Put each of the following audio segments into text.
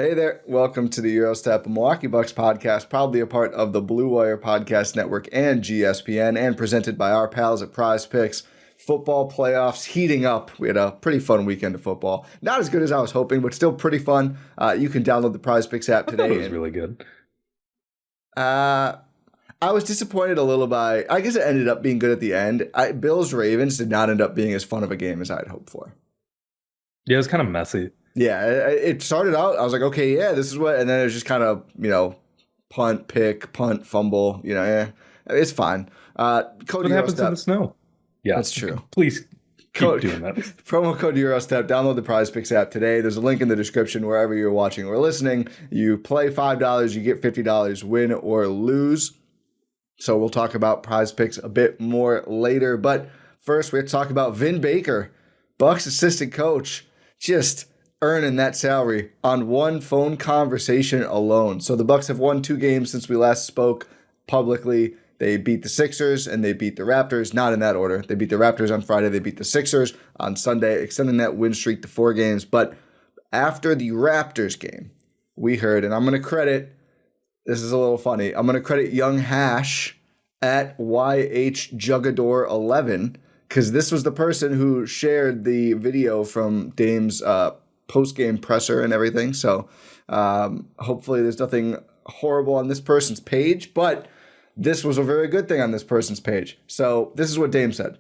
Hey there, welcome to the Eurostep Milwaukee Bucks podcast, proudly a part of the Blue Wire Podcast Network and GSPN, and presented by our pals at PrizePicks. Football playoffs heating up. We had a pretty fun weekend of football. Not as good as I was hoping, but still pretty fun. You can download the PrizePicks app today. It was really good. I was disappointed a little by, I guess it ended up being good at the end. Bills-Ravens did not end up being as fun of a game as I had hoped for. Yeah, it was kind of messy. Yeah, it started out, I was like, okay, yeah, this is what, and then it was just kind of, punt, pick, punt, fumble, it's fine. What happens in the snow? Yeah, that's true. Please keep doing that. Promo code Eurostep. Download the PrizePicks app today. There's a link in the description wherever you're watching or listening. You play $5, you get $50, win or lose. So we'll talk about PrizePicks a bit more later. But first, we have to talk about Vin Baker, Bucks assistant coach, just earning that salary on one phone conversation alone. So the Bucks have won 2 games since we last spoke publicly. They beat the Sixers and they beat the Raptors, not in that order. They beat the Raptors on Friday, they beat the Sixers on Sunday, extending that win streak to 4 games. But after the Raptors game, we heard, and I'm going to credit, this is a little funny, I'm going to credit Young Hash at YHJugador11, because this was the person who shared the video from Dame's post-game presser and everything. So hopefully there's nothing horrible on this person's page, but this was a very good thing on this person's page. So this is what Dame said.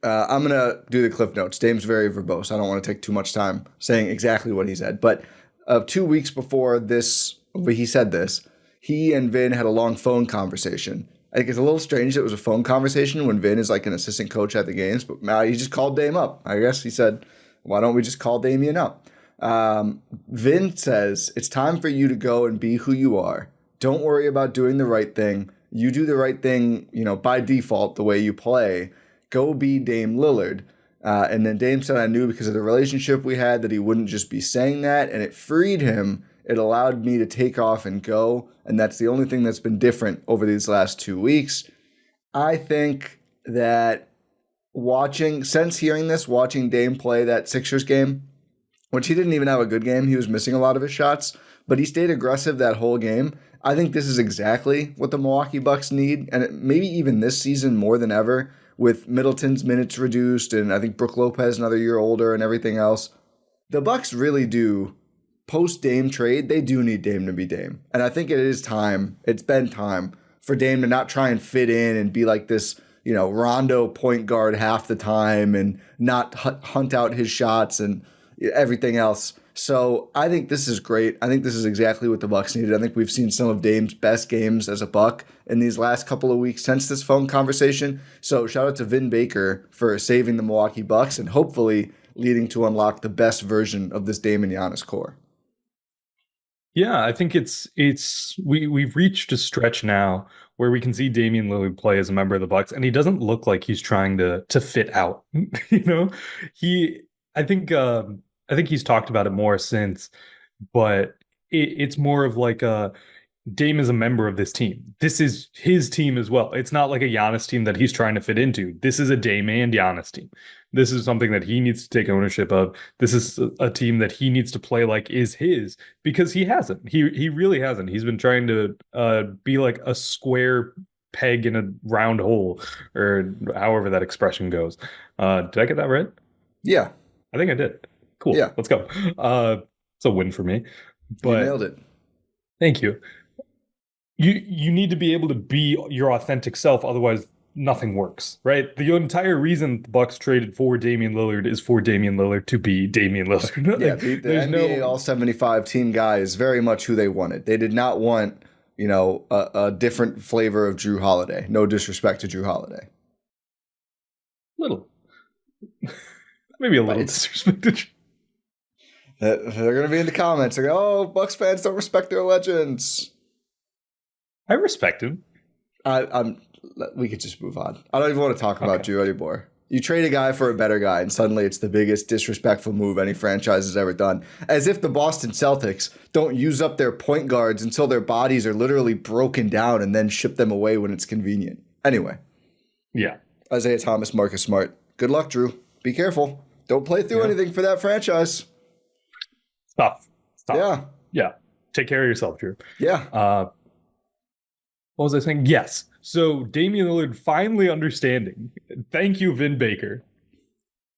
I'm going to do the cliff notes. Dame's very verbose. I don't want to take too much time saying exactly what he said. But 2 weeks before this, he said this, he and Vin had a long phone conversation. I think it's a little strange that it was a phone conversation when Vin is like an assistant coach at the games, but he just called Dame up. I guess he said, why don't we just call Damian up? Vin says, it's time for you to go and be who you are. Don't worry about doing the right thing. You do the right thing, by default, the way you play. Go be Dame Lillard. And then Dame said, I knew because of the relationship we had that he wouldn't just be saying that, and it freed him. It allowed me to take off and go, and that's the only thing that's been different over these last 2 weeks. I think that watching Dame play that Sixers game, which he didn't even have a good game, he was missing a lot of his shots, but he stayed aggressive that whole game. I think this is exactly what the Milwaukee Bucks need, and maybe even this season more than ever, with Middleton's minutes reduced, and I think Brook Lopez another year older and everything else. The Bucks really do, post-Dame trade, they do need Dame to be Dame. And I think it's been time for Dame to not try and fit in and be like this, Rondo point guard half the time and not hunt out his shots and everything else. So I think this is great. I think this is exactly what the Bucks needed. I think we've seen some of Dame's best games as a Buck in these last couple of weeks since this phone conversation. So shout out to Vin Baker for saving the Milwaukee Bucks and hopefully leading to unlock the best version of this Dame and Giannis core. Yeah, I think we've reached a stretch now where we can see Damian Lillard play as a member of the Bucks, and he doesn't look like he's trying to fit out. I think he's talked about it more since, but it's more of like Dame is a member of this team. This is his team as well. It's not like a Giannis team that he's trying to fit into. This is a Dame and Giannis team. This is something that he needs to take ownership of. This is a team that he needs to play like is his, because he hasn't. He really hasn't. He's been trying to be like a square peg in a round hole, or however that expression goes. Did I get that right? Yeah. I think I did. Cool. Yeah. Let's go. It's a win for me. But you nailed it. Thank you. You need to be able to be your authentic self, otherwise nothing works, right? The entire reason the Bucks traded for Damian Lillard is for Damian Lillard to be Damian Lillard. Yeah, the NBA All-75 team guy is very much who they wanted. They did not want, a different flavor of Drew Holiday. No disrespect to Drew Holiday. Little. Maybe a little disrespect to Drew. They're going to be in the comments. They're going, Bucks fans don't respect their legends. I respect him. We could just move on. I don't even want to talk about Drew anymore. You trade a guy for a better guy, and suddenly it's the biggest disrespectful move any franchise has ever done. As if the Boston Celtics don't use up their point guards until their bodies are literally broken down and then ship them away when it's convenient. Anyway. Yeah. Isaiah Thomas, Marcus Smart. Good luck, Drew. Be careful. Don't play through anything for that franchise. It's Yeah. Yeah. Take care of yourself, Drew. Yeah. What was I saying? Yes. So Damian Lillard finally understanding. Thank you, Vin Baker.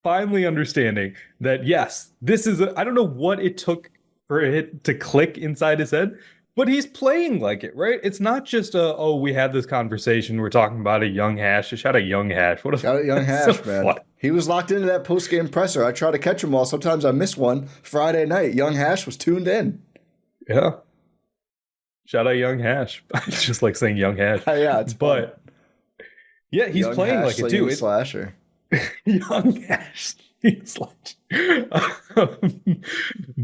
Finally understanding that, yes, this is I don't know what it took for it to click inside his head, but he's playing like it, right? It's not just we had this conversation. We're talking about a young hash. Shout out young hash. Shout out young hash, man. Fun. He was locked into that post-game presser. I try to catch him all. Sometimes I miss one. Friday night, young hash was tuned in. Yeah. Shout out young hash. It's just like saying young hash. Yeah, it's fun. Yeah, he's young playing like it too. Slasher. Young hash.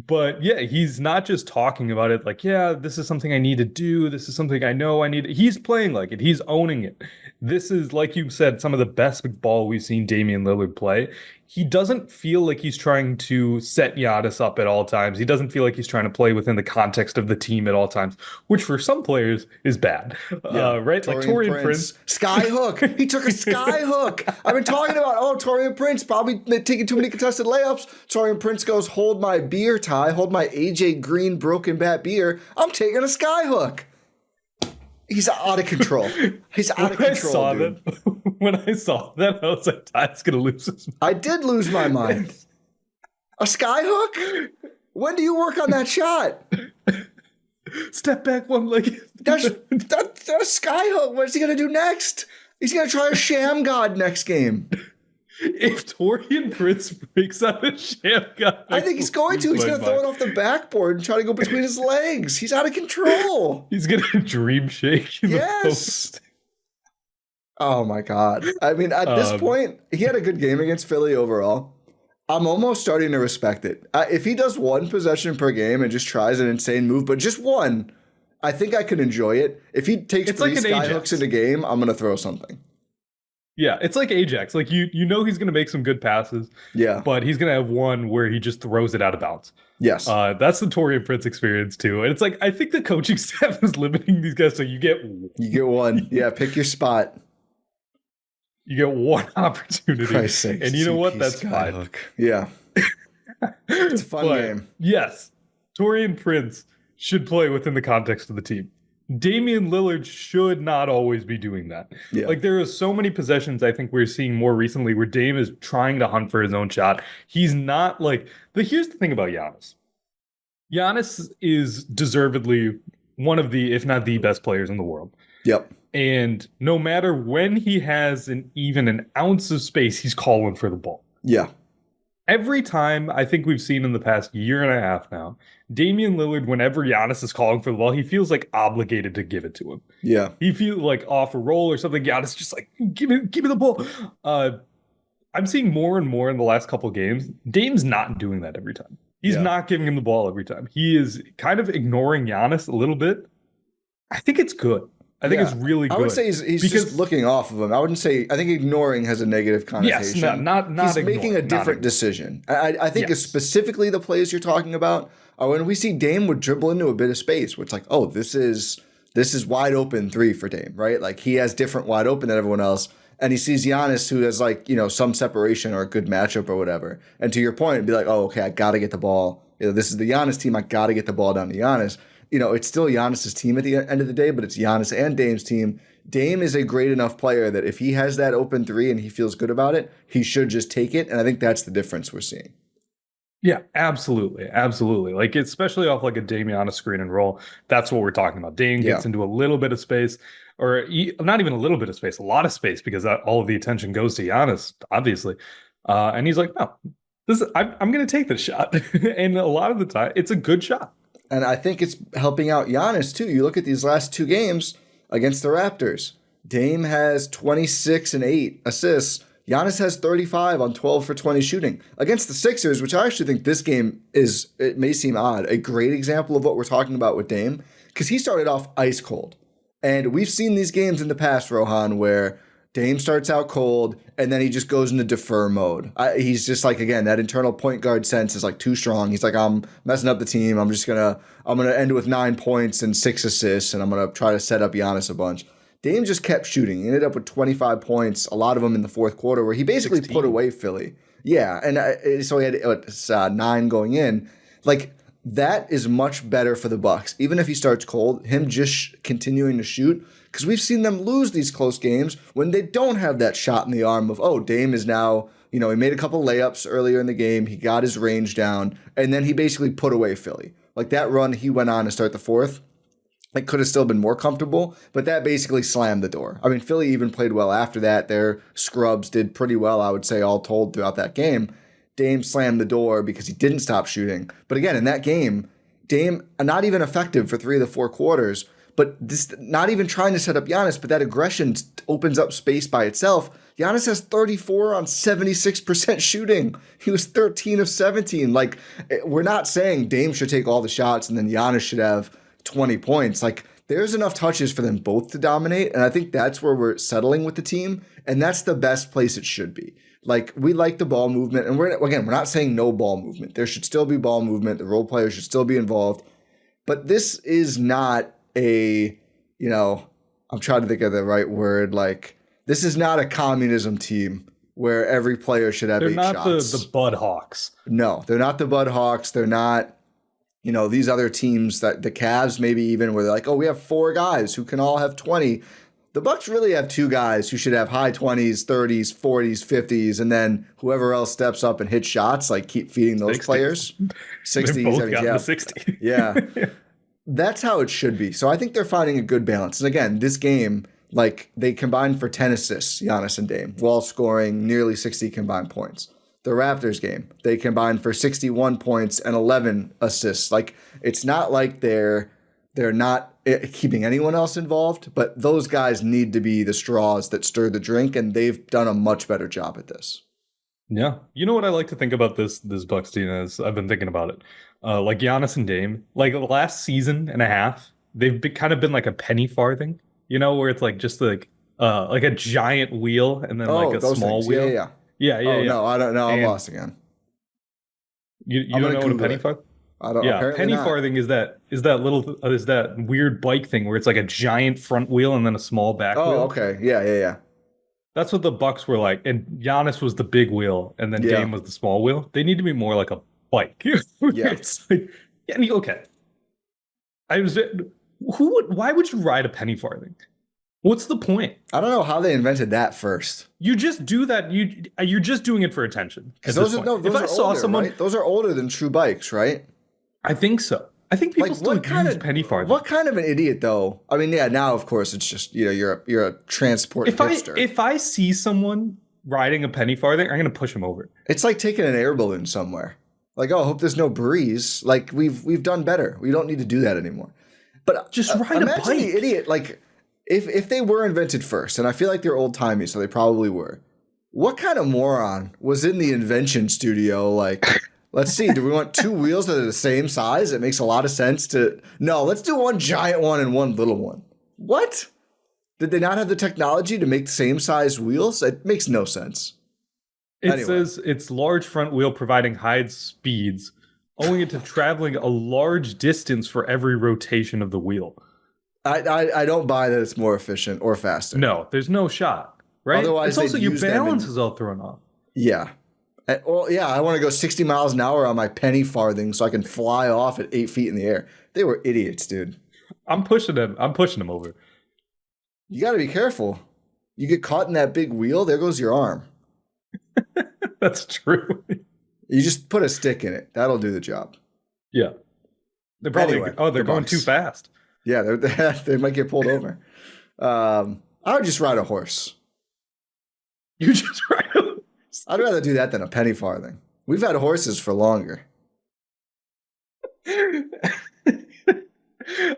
But yeah, he's not just talking about it like, yeah, this is something I need to do. This is something I know I need. He's playing like it. He's owning it. This is, like you said, some of the best ball we've seen Damian Lillard play. He doesn't feel like he's trying to set Giannis up at all times. He doesn't feel like he's trying to play within the context of the team at all times, which for some players is bad. Yeah. Right? Like Taurean Prince. Sky hook. He took a sky hook. I've been talking about, Taurean Prince probably taking too many contested layups. Taurean Prince goes, hold my beer, Ty. Hold my AJ Green broken bat beer. I'm taking a sky hook. He's out of control. He's out of control, dude. When I saw that, I was like, Ty's going to lose his mind. I did lose my mind. A sky hook? When do you work on that shot? Step back one leg. That's a sky hook. What's he going to do next? He's going to try a sham god next game. If Taurean Prince breaks out a sham god, I think he's going to. He's going to throw it off the backboard and try to go between his legs. He's out of control. He's going to dream shake in the post. Oh, my God. I mean, at this point, he had a good game against Philly overall. I'm almost starting to respect it. If he does one possession per game and just tries an insane move, but just one, I think I could enjoy it. If he takes three sky hooks in a game, I'm going to throw something. Yeah, it's like Ajax. Like you know he's going to make some good passes. Yeah. But he's going to have one where he just throws it out of bounds. Yes. That's the Taurean Prince experience too. And it's like, I think the coaching staff is limiting these guys so you get one. Yeah, pick your spot. You get one opportunity. Sakes, and you know what? That's fine. Hook. Yeah. It's a fun game. Yes. Taurean Prince should play within the context of the team. Damian Lillard should not always be doing that. Yeah. Like there are so many possessions I think we're seeing more recently where Dame is trying to hunt for his own shot. He's not like here's the thing about Giannis. Giannis is deservedly one of the, if not the best players in the world. Yep. And no matter when he has even an ounce of space, he's calling for the ball. Yeah. Every time I think we've seen in the past year and a half now, Damian Lillard, whenever Giannis is calling for the ball, he feels like obligated to give it to him. Yeah. He feels like off a roll or something. Giannis just like, give me the ball. I'm seeing more and more in the last couple of games. Dame's not doing that every time. He's not giving him the ball every time. He is kind of ignoring Giannis a little bit. I think it's good. I think it's really good. I would say he's just looking off of him. I wouldn't say, I think ignoring has a negative connotation. Yes, not he's making a different decision. I think specifically the plays you're talking about are when we see Dame would dribble into a bit of space, where it's like, oh, this is wide open three for Dame, right? Like he has different wide open than everyone else. And he sees Giannis who has like, some separation or a good matchup or whatever. And to your point, it'd be like, oh, okay, I got to get the ball. This is the Giannis team. I got to get the ball down to Giannis. It's still Giannis's team at the end of the day, but it's Giannis and Dame's team. Dame is a great enough player that if he has that open three and he feels good about it, he should just take it. And I think that's the difference we're seeing. Yeah, absolutely. Absolutely. Like, especially off like a Damian screen and roll. That's what we're talking about. Dame gets into a little bit of space, or not even a little bit of space, a lot of space, because all of the attention goes to Giannis, obviously. And he's like, no, I'm going to take this shot. And a lot of the time, it's a good shot. And I think it's helping out Giannis, too. You look at these last two games against the Raptors. Dame has 26 and 8 assists. Giannis has 35 on 12 for 20 shooting. Against the Sixers, which I actually think this game is, it may seem odd, a great example of what we're talking about with Dame, because he started off ice cold. And we've seen these games in the past, Rohan, where Dame starts out cold, and then he just goes into defer mode. He's just like, again, that internal point guard sense is like too strong. He's like, I'm messing up the team. I'm gonna end with 9 points and 6 assists, and I'm gonna try to set up Giannis a bunch. Dame just kept shooting. He ended up with 25 points, a lot of them in the fourth quarter, where he basically put away Philly. Yeah, and so he had 9 going in. Like, that is much better for the Bucks. Even if he starts cold, him just continuing to shoot, because we've seen them lose these close games when they don't have that shot in the arm of, oh, Dame is now, he made a couple layups earlier in the game. He got his range down, and then he basically put away Philly. Like that run he went on to start the fourth, it could have still been more comfortable, but that basically slammed the door. I mean, Philly even played well after that. Their scrubs did pretty well, I would say, all told throughout that game. Dame slammed the door because he didn't stop shooting. But again, in that game, Dame not even effective for 3 of the 4 quarters, but this not even trying to set up Giannis, but that aggression opens up space by itself. Giannis has 34 on 76% shooting. He was 13 of 17. Like, we're not saying Dame should take all the shots and then Giannis should have 20 points. Like, there's enough touches for them both to dominate, and I think that's where we're settling with the team, and that's the best place it should be. Like, we like the ball movement, and we're not saying no ball movement. There should still be ball movement. The role players should still be involved, but this is not a, I'm trying to think of the right word, like, this is not a communism team where every player should have 8 shots. They're not the Bud Hawks. No, they're not the Bud Hawks. They're not, these other teams, that the Cavs maybe even, where they're like, oh, we have 4 guys who can all have 20. The Bucks really have 2 guys who should have high 20s, 30s, 40s, 50s, and then whoever else steps up and hits shots, like keep feeding those 60. Players. 60s. They both got the 60. Yeah. That's how it should be. So I think they're finding a good balance. And again, this game, like, they combined for 10 assists, Giannis and Dame, while scoring nearly 60 combined points. The Raptors game, they combined for 61 points and 11 assists. Like, it's not like they're not keeping anyone else involved, but those guys need to be the straws that stir the drink, and they've done a much better job at this. Yeah. You know what I like to think about this Bucks team is, I've been thinking about it. Like Giannis and Dame, like the last season and a half, they've kind of been like a penny farthing, where it's like just like a giant wheel and then like a small things. wheel. Yeah. No, I don't know. I'm lost again. You don't know what a penny farthing? I don't. Yeah, penny farthing is that weird bike thing where it's like a giant front wheel and then a small back wheel. Oh, okay. Yeah. That's what the Bucks were like, and Giannis was the big wheel, and then Dame was the small wheel. They need to be more like a bike. Yeah. It's like, okay. Why would you ride a penny farthing? What's the point? I don't know how they invented that first. You just do that. You're just doing it for attention. Because those are older, right? Those are older than true bikes, right? I think so. I think people still use penny farthing. What kind of an idiot, though? I mean, yeah, now, of course, it's just, you're a transport hipster. If I see someone riding a penny farthing, I'm going to push him over. It's like taking an air balloon somewhere. Like, oh, I hope there's no breeze. Like, we've done better. We don't need to do that anymore. But just ride a bike. Imagine the idiot, like, if they were invented first, and I feel like they're old-timey, so they probably were. What kind of moron was in the invention studio, like... Let's see. Do we want 2 wheels that are the same size? It makes a lot of sense to... No, let's do one giant one and one little one. What? Did they not have the technology to make the same size wheels? It makes no sense. It says it's large front wheel providing high speeds, owing it to traveling a large distance for every rotation of the wheel. I don't buy that it's more efficient or faster. No, there's no shot, right? Otherwise, it's also your balance is all thrown off. Yeah. Well, yeah, I want to go 60 miles an hour on my penny farthing so I can fly off at 8 feet in the air. They were idiots, dude. I'm pushing them over. You got to be careful. You get caught in that big wheel, there goes your arm. That's true. You just put a stick in it. That'll do the job. Yeah. They're probably they're going too fast. Yeah, they might get pulled over. I would just ride a horse. You just ride a horse? I'd rather do that than a penny farthing. We've had horses for longer.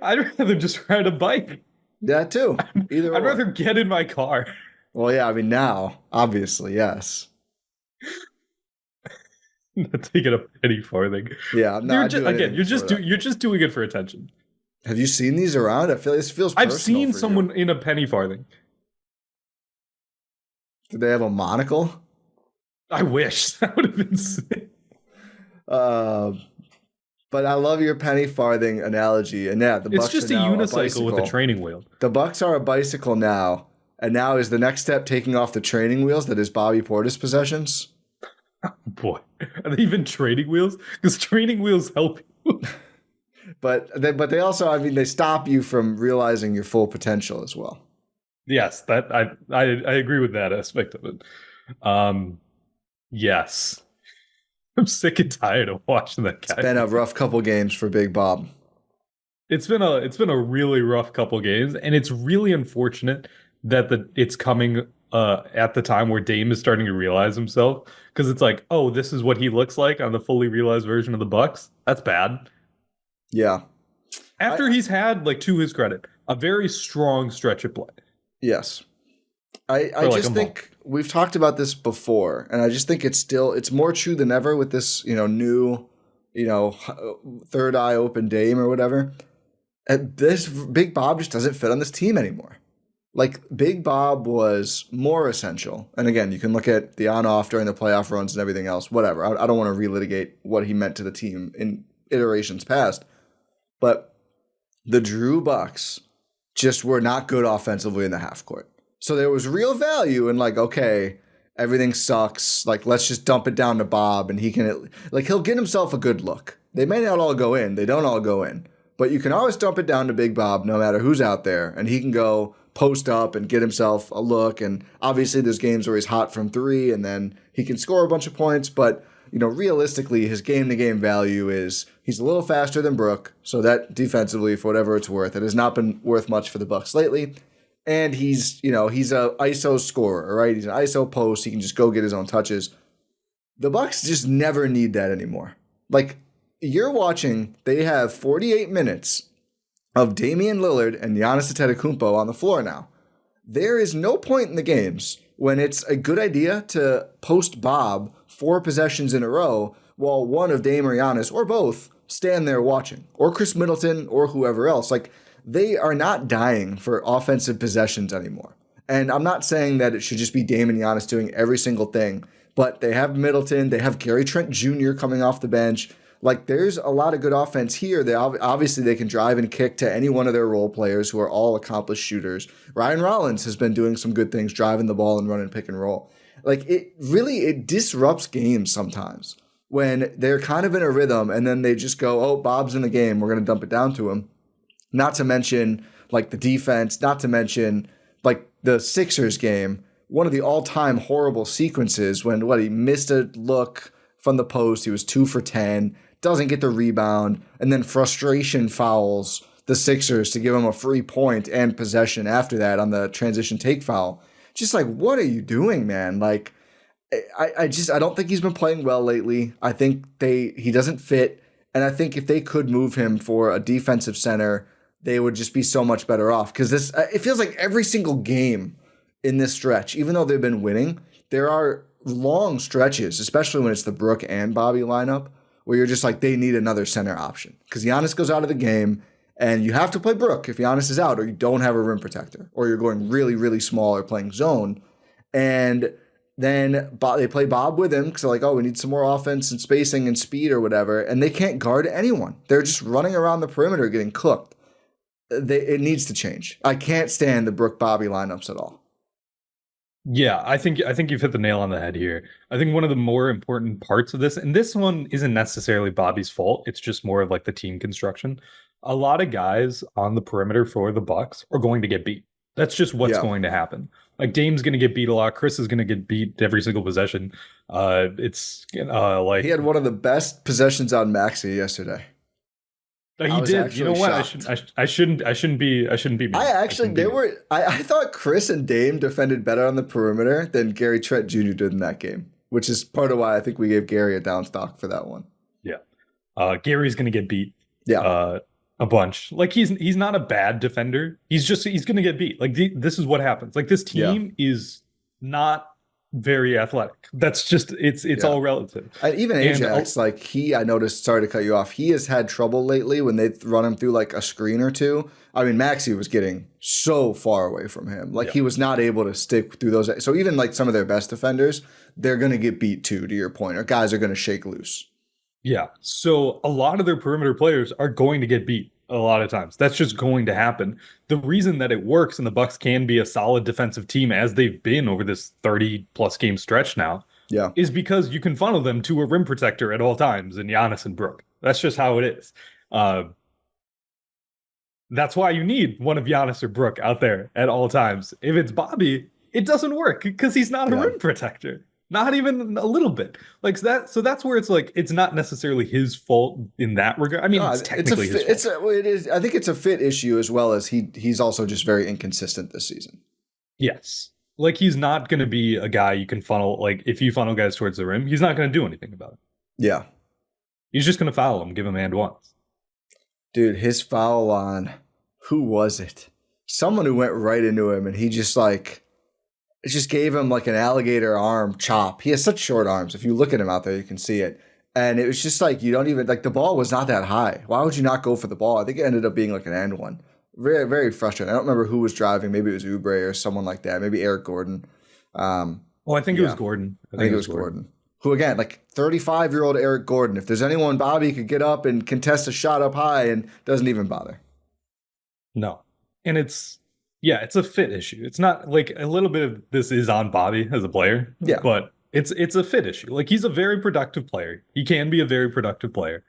I'd rather just ride a bike. That too. I'd rather get in my car. Well, yeah, I mean, now, obviously, yes. Not taking a penny farthing. Yeah, I'm not you're just doing it for attention. Have you seen these around? I feel this feels personal. I've seen someone in a penny farthing. Did they have a monocle? I wish. That would have been sick. But I love your penny farthing analogy. And yeah, the Bucks it's just are a now unicycle with a training wheel. The Bucks are a bicycle now. And now is the next step taking off the training wheels that is Bobby Portis' possessions? Oh boy. Are they even training wheels? Because training wheels help you. But they also, I mean, they stop you from realizing your full potential as well. Yes, that I agree with that aspect of it. Yes. I'm sick and tired of watching that guy. It's been a rough couple games for Big Bob. It's been a really rough couple games, and it's really unfortunate that it's coming at the time where Dame is starting to realize himself, because it's like, oh, this is what he looks like on the fully realized version of the Bucks. That's bad. Yeah. After he's had, like, to his credit, a very strong stretch of play. Yes. I just think we've talked about this before, and I just think it's more true than ever with this, new, third eye open Dame or whatever. This Big Bob just doesn't fit on this team anymore. Like, Big Bob was more essential. And again, you can look at the on-off during the playoff runs and everything else, whatever. I don't want to relitigate what he meant to the team in iterations past. But the Drew Bucks just were not good offensively in the half court. So there was real value in, like, okay, everything sucks. Like, let's just dump it down to Bob, and he'll get himself a good look. They may not all go in. They don't all go in. But you can always dump it down to Big Bob no matter who's out there, and he can go post up and get himself a look. And obviously there's games where he's hot from three, and then he can score a bunch of points. But, realistically, his game-to-game value is he's a little faster than Brook, so that defensively, for whatever it's worth, it has not been worth much for the Bucks lately. And he's a ISO scorer, right? He's an ISO post. He can just go get his own touches. The Bucks just never need that anymore. Like, you're watching, they have 48 minutes of Damian Lillard and Giannis Antetokounmpo on the floor now. There is no point in the games when it's a good idea to post Bob 4 possessions in a row while one of Dame or Giannis, or both, stand there watching. Or Chris Middleton, or whoever else. Like, they are not dying for offensive possessions anymore. And I'm not saying that it should just be Dame and Giannis doing every single thing, but they have Middleton, they have Gary Trent Jr. coming off the bench. Like, there's a lot of good offense here. Obviously they can drive and kick to any one of their role players who are all accomplished shooters. Ryan Rollins has been doing some good things, driving the ball and running pick and roll. Like, it disrupts games sometimes when they're kind of in a rhythm and then they just go, oh, Bob's in the game, we're going to dump it down to him. Not to mention, like, the defense, not to mention, like, the Sixers game, one of the all-time horrible sequences when, he missed a look from the post, he was 2 for 10, doesn't get the rebound, and then frustration fouls the Sixers to give him a free point and possession after that on the transition take foul. Just like, what are you doing, man? Like, I don't think he's been playing well lately. I think he doesn't fit, and I think if they could move him for a defensive center, they would just be so much better off. Because it feels like every single game in this stretch, even though they've been winning, there are long stretches, especially when it's the Brook and Bobby lineup, where you're just like, they need another center option. Because Giannis goes out of the game, and you have to play Brook if Giannis is out, or you don't have a rim protector, or you're going really, really small or playing zone. And then they play Bob with him because they're like, oh, we need some more offense and spacing and speed or whatever, and they can't guard anyone. They're just running around the perimeter getting cooked. It needs to change. I can't stand the Brook Bobby lineups at all. Yeah, I think you've hit the nail on the head here. I think one of the more important parts of this, and this one isn't necessarily Bobby's fault, it's just more of like the team construction. A lot of guys on the perimeter for the Bucks are going to get beat. That's just what's going to happen. Like, Dame's going to get beat a lot. Chris is going to get beat every single possession. It's like, he had one of the best possessions on Maxey yesterday. He did. You know what? I shouldn't be. Mad. I thought Chris and Dame defended better on the perimeter than Gary Trent Jr. did in that game, which is part of why I think we gave Gary a down stock for that one. Yeah. Gary's going to get beat. Yeah. A bunch. Like, he's not a bad defender. He's going to get beat. Like, this is what happens. Like, this team is not very athletic. That's just it's all relative. And even Ajax, I noticed, sorry to cut you off, he has had trouble lately when they run him through like a screen or two. I mean, Maxey was getting so far away from him. Like, he was not able to stick through those. So even like some of their best defenders, they're going to get beat too, to your point, or guys are going to shake loose. Yeah. So a lot of their perimeter players are going to get beat a lot of times. That's just going to happen. The reason that it works and the Bucks can be a solid defensive team, as they've been over this 30-plus game stretch now, is because you can funnel them to a rim protector at all times in Giannis and Brook. That's just how it is. That's why you need one of Giannis or Brook out there at all times. If it's Bobby, it doesn't work because he's not a rim protector. Not even a little bit. Like that. So that's where it's like it's not necessarily his fault in that regard. I mean, it's technically his fault. It is. I think it's a fit issue as well as he's also just very inconsistent this season. Yes. Like he's not going to be a guy you can funnel. Like if you funnel guys towards the rim, he's not going to do anything about it. Yeah. He's just going to foul him, give him and ones. Dude, his foul on, who was it? Someone who went right into him and he just like, it just gave him like an alligator arm chop. He has such short arms. If you look at him out there, you can see it. And it was just like, you don't even, like the ball was not that high. Why would you not go for the ball? I think it ended up being like an and one. Very, very frustrating. I don't remember who was driving. Maybe it was Oubre or someone like that. Maybe Eric Gordon. I think it was Gordon. I think it was Gordon. Who, again, like 35-year-old Eric Gordon. If there's anyone Bobby could get up and contest a shot up high and doesn't even bother. No. And it's a fit issue. It's not like a little bit of this is on Bobby as a player. Yeah. But it's a fit issue. Like he's a very productive player. He can be a very productive player.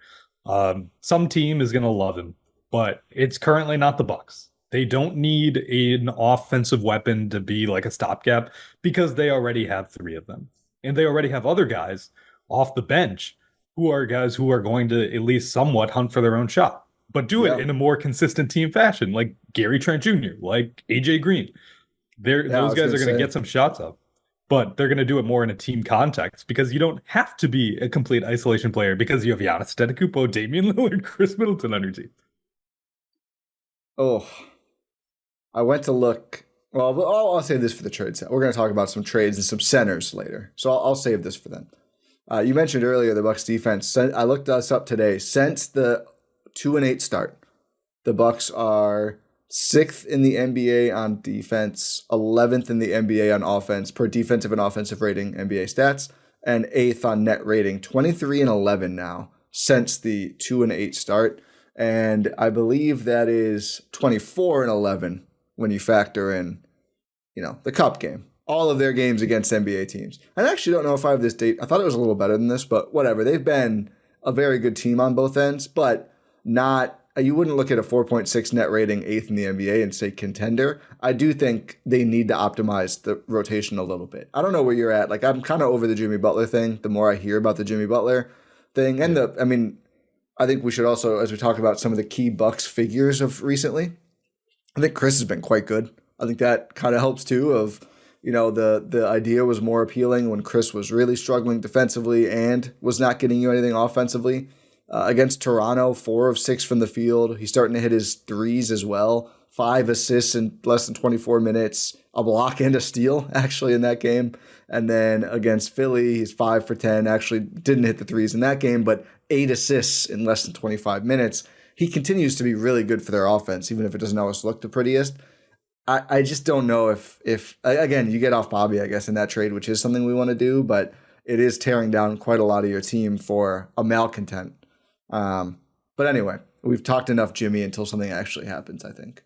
Some team is going to love him, but it's currently not the Bucks. They don't need an offensive weapon to be like a stopgap because they already have 3 of them. And they already have other guys off the bench who are guys who are going to at least somewhat hunt for their own shot, but do it in a more consistent team fashion, like Gary Trent Jr., like AJ Green. Those guys are going to get some shots up, but they're going to do it more in a team context because you don't have to be a complete isolation player because you have Giannis Antetokounmpo, Damian Lillard, Chris Middleton on your team. Oh, I went to look. Well, I'll save this for the trade set. We're going to talk about some trades and some centers later. So I'll save this for then. You mentioned earlier the Bucks defense. I looked us up today. Since the 2-8 start, the Bucks are 6th in the NBA on defense, 11th in the NBA on offense per defensive and offensive rating NBA stats, and 8th on net rating. 23-11 now since the 2-8 start, and I believe that is 24-11 when you factor in, the Cup game. All of their games against NBA teams. I actually don't know if I have this date. I thought it was a little better than this, but whatever. They've been a very good team on both ends, but not. You wouldn't look at a 4.6 net rating, 8th in the NBA, and say contender. I do think they need to optimize the rotation a little bit. I don't know where you're at. Like, I'm kind of over the Jimmy Butler thing. The more I hear about the Jimmy Butler thing, and I think we should also, as we talk about some of the key Bucks figures of recently, I think Chris has been quite good. I think that kind of helps too. Of the idea was more appealing when Chris was really struggling defensively and was not getting you anything offensively. Against Toronto, 4 of 6 from the field. He's starting to hit his threes as well. 5 assists in less than 24 minutes. A block and a steal, actually, in that game. And then against Philly, he's 5 for 10. Actually didn't hit the threes in that game, but 8 assists in less than 25 minutes. He continues to be really good for their offense, even if it doesn't always look the prettiest. I just don't know if again, you get off Bobby, I guess, in that trade, which is something we want to do, but it is tearing down quite a lot of your team for a malcontent. But anyway, we've talked enough Jimmy until something actually happens, I think.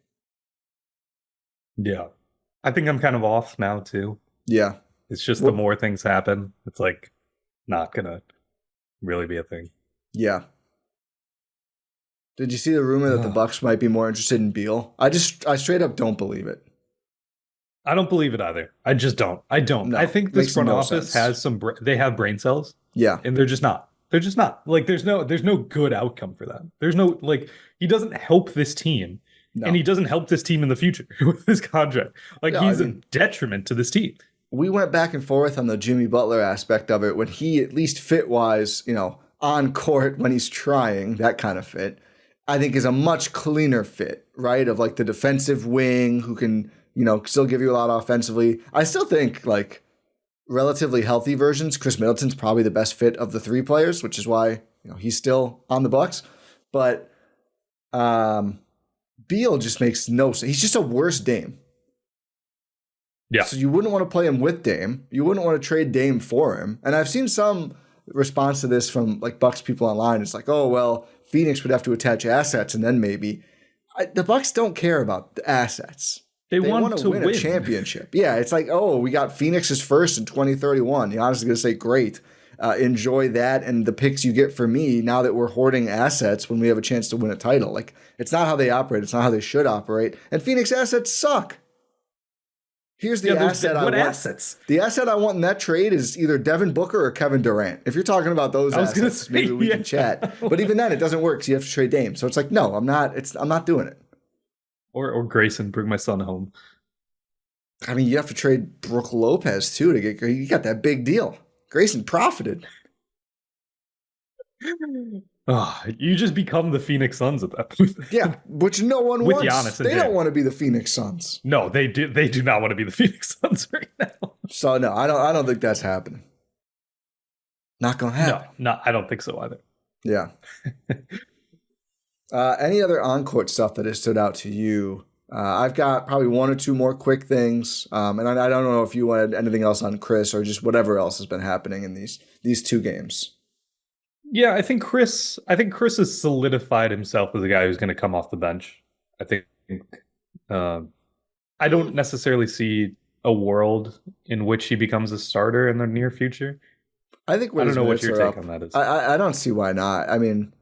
Yeah. I think I'm kind of off now too. Yeah. It's just the more things happen, it's like not gonna really be a thing. Yeah. Did you see the rumor that the Bucks might be more interested in Beal? I straight up don't believe it. I don't believe it either. I just don't. I don't. No, I think this front office has they have brain cells. Yeah. And they're just not. They're just not. Like, there's no good outcome for them. There's no, like, he doesn't help this team. No. And he doesn't help this team in the future with his contract. Like, he's a detriment to this team. We went back and forth on the Jimmy Butler aspect of it when he, at least fit-wise, on court when he's trying, that kind of fit, I think is a much cleaner fit, right? Of, like, the defensive wing who can, still give you a lot offensively. I still think, like, relatively healthy versions, Chris Middleton's probably the best fit of the 3 players, which is why he's still on the Bucks. But Beal just makes no sense. He's just a worse Dame. Yeah. So you wouldn't want to play him with Dame. You wouldn't want to trade Dame for him. And I've seen some response to this from like Bucks people online. It's like, oh well, Phoenix would have to attach assets, and then maybe the Bucks don't care about the assets. They want to win a championship. Yeah, it's like, oh, we got Phoenix's first in 2031. Giannis is going to say, great. enjoy that and the picks you get for me now that we're hoarding assets when we have a chance to win a title. Like, it's not how they operate. It's not how they should operate. And Phoenix assets suck. Here's the asset I want. What assets? The asset I want in that trade is either Devin Booker or Kevin Durant. If you're talking about those assets, maybe we can chat. But even then, it doesn't work. So you have to trade Dame. So it's like, no, I'm not doing it. Or Grayson, bring my son home. I mean, you have to trade Brook Lopez too to get. You got that big deal. Grayson profited. Oh, you just become the Phoenix Suns at that point. Yeah, which no one with wants. Giannis and they don't want to be the Phoenix Suns. No, they do. They do not want to be the Phoenix Suns right now. So no, I don't think that's happening. Not gonna happen. No, I don't think so either. Yeah. Any other on-court stuff that has stood out to you? I've got probably one or two more quick things, and I don't know if you wanted anything else on Chris or just whatever else has been happening in these two games. Yeah, I think Chris has solidified himself as a guy who's going to come off the bench. I think I don't necessarily see a world in which he becomes a starter in the near future. I don't know what your take on that is. I don't see why not. I mean,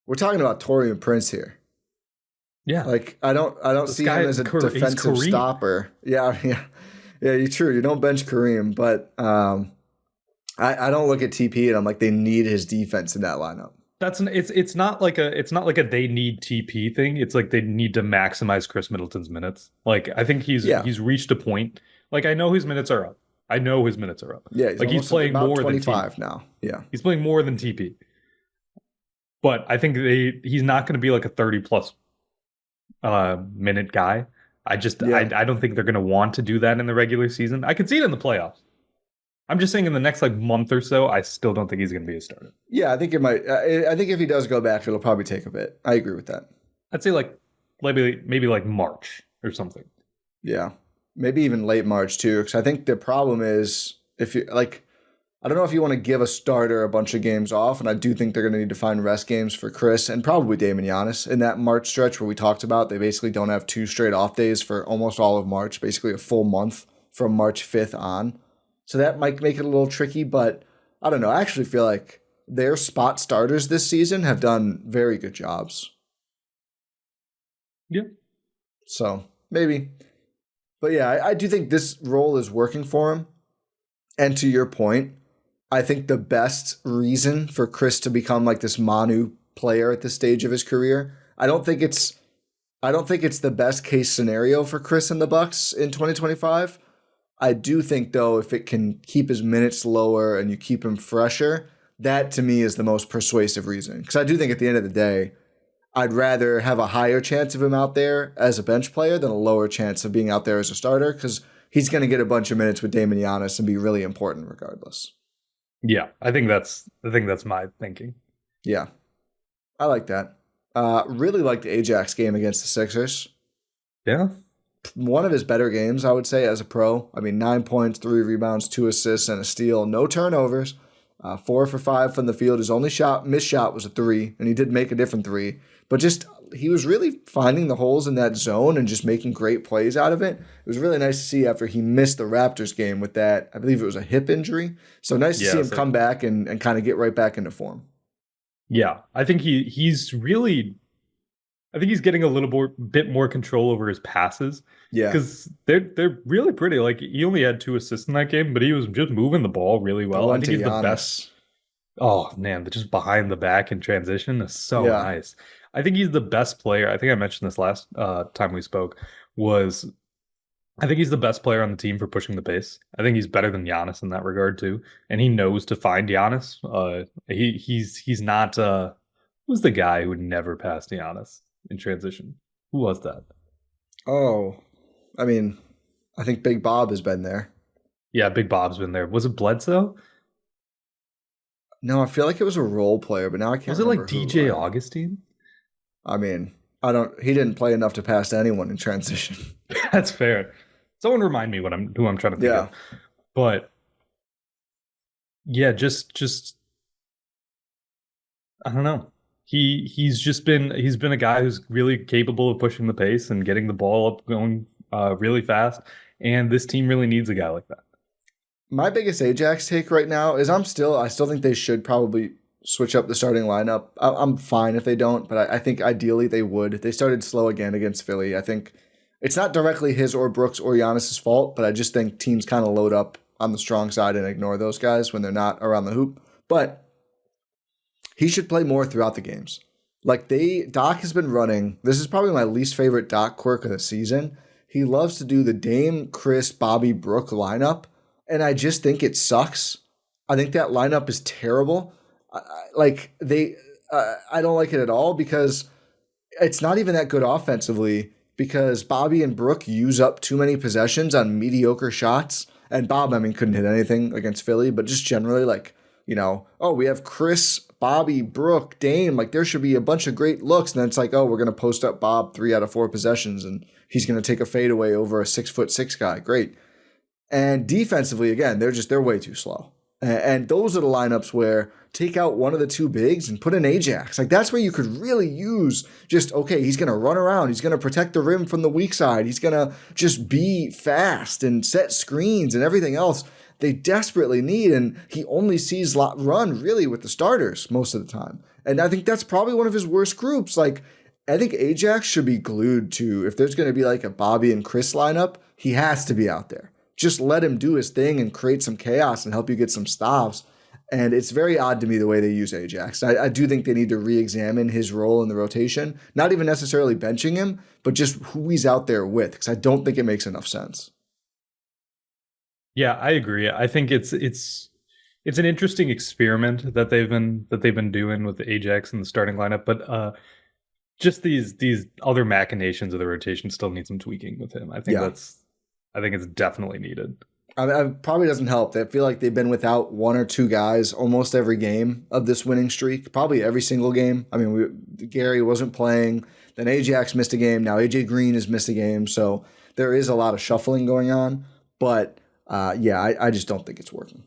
we're talking about Taurean Prince here. Yeah, like I don't see him as a defensive stopper. Yeah. You're true. You don't bench Kareem, but I don't look at TP and I'm like, they need his defense in that lineup. It's not like a they need TP thing. It's like they need to maximize Chris Middleton's minutes. Like, I think he's reached a point. Like, I know his minutes are up. Yeah, he's playing more 25 than TP now. Yeah, he's playing more than TP. But I think he's not going to be like a 30 plus minute guy. I don't think they're going to want to do that in the regular season. I could see it in the playoffs. I'm just saying in the next month or so, I still don't think he's going to be a starter. Yeah, I think it might. I think if he does go back, it'll probably take a bit. I agree with that. I'd say maybe like March or something. Yeah, maybe even late March too. Because I think the problem is if you I don't know if you want to give a starter a bunch of games off, and I do think they're going to need to find rest games for Chris and probably Damian Giannis in that March stretch where we talked about. They basically don't have 2 straight off days for almost all of March, basically a full month from March 5th on. So that might make it a little tricky, but I don't know. I actually feel like their spot starters this season have done very good jobs. Yeah. So maybe. But yeah, I do think this role is working for him. And to your point, I think the best reason for Chris to become like this Manu player at this stage of his career, I don't think it's the best case scenario for Chris and the Bucks in 2025. I do think, though, if it can keep his minutes lower and you keep him fresher, that to me is the most persuasive reason. Because I do think at the end of the day, I'd rather have a higher chance of him out there as a bench player than a lower chance of being out there as a starter, because he's going to get a bunch of minutes with Damian Giannis and be really important regardless. Yeah, I think that's my thinking. Yeah, I like that. Really liked the Ajax game against the Sixers. Yeah. One of his better games, I would say, as a pro. I mean, 9 points, 3 rebounds, 2 assists, and a steal. No turnovers. 4 for 5 from the field. His only missed shot was a 3, and he did make a different 3. But he was really finding the holes in that zone and just making great plays out of it. It was really nice to see after he missed the Raptors game with that. I believe it was a hip injury. So nice to see him come back and kind of get right back into form. Yeah, I think he's getting a little bit more control over his passes. Yeah, because they're really pretty. Like, he only had 2 assists in that game, but he was just moving the ball really well. I think he's the best. Oh man, just behind the back in transition is so nice. I think he's the best player. I think I mentioned this last time we spoke. I think he's the best player on the team for pushing the pace. I think he's better than Giannis in that regard too, and he knows to find Giannis. He's not. Who's the guy who would never pass Giannis in transition? Who was that? Oh, I mean, I think Big Bob has been there. Yeah, Big Bob's been there. Was it Bledsoe? No, I feel like it was a role player, but now I can't. Was it like DJ Augustine? I mean, he didn't play enough to pass to anyone in transition. That's fair. Someone remind me who I'm trying to think of. But yeah, just I don't know. He's been a guy who's really capable of pushing the pace and getting the ball up going really fast, and this team really needs a guy like that. My biggest Ajax take right now is I still think they should probably switch up the starting lineup. I'm fine if they don't, but I think ideally they would. They started slow again against Philly. I think it's not directly his or Brooks or Giannis's fault, but I just think teams kind of load up on the strong side and ignore those guys when they're not around the hoop. But he should play more throughout the games. Like Doc has been running. This is probably my least favorite Doc quirk of the season. He loves to do the Dame, Chris, Bobby, Brook lineup, and I just think it sucks. I think that lineup is terrible. I don't like it at all because it's not even that good offensively because Bobby and Brook use up too many possessions on mediocre shots. And Bob, couldn't hit anything against Philly, but just generally we have Chris, Bobby, Brook, Dame. Like there should be a bunch of great looks. And then it's like, we're going to post up Bob 3 out of 4 possessions and he's going to take a fadeaway over a 6'6" guy. Great. And defensively, again, they're way too slow. And those are the lineups where take out one of the two bigs and put an Ajax. Like that's where you could really use he's going to run around. He's going to protect the rim from the weak side. He's going to just be fast and set screens and everything else they desperately need. And he only sees run really with the starters most of the time. And I think that's probably one of his worst groups. Like I think Ajax should be glued to, if there's going to be like a Bobby and Chris lineup, he has to be out there. Just let him do his thing and create some chaos and help you get some stops. And it's very odd to me the way they use Ajax. I do think they need to re-examine his role in the rotation, not even necessarily benching him, but just who he's out there with, because I don't think it makes enough sense. Yeah, I agree. I think it's an interesting experiment that they've been doing with the Ajax in the starting lineup, but just these other machinations of the rotation still need some tweaking with him. I think it's definitely needed. It probably doesn't help. I feel like they've been without one or two guys almost every game of this winning streak, probably every single game. Gary wasn't playing, then Ajax missed a game, now AJ Green has missed a game, so there is a lot of shuffling going on, but I just don't think it's working.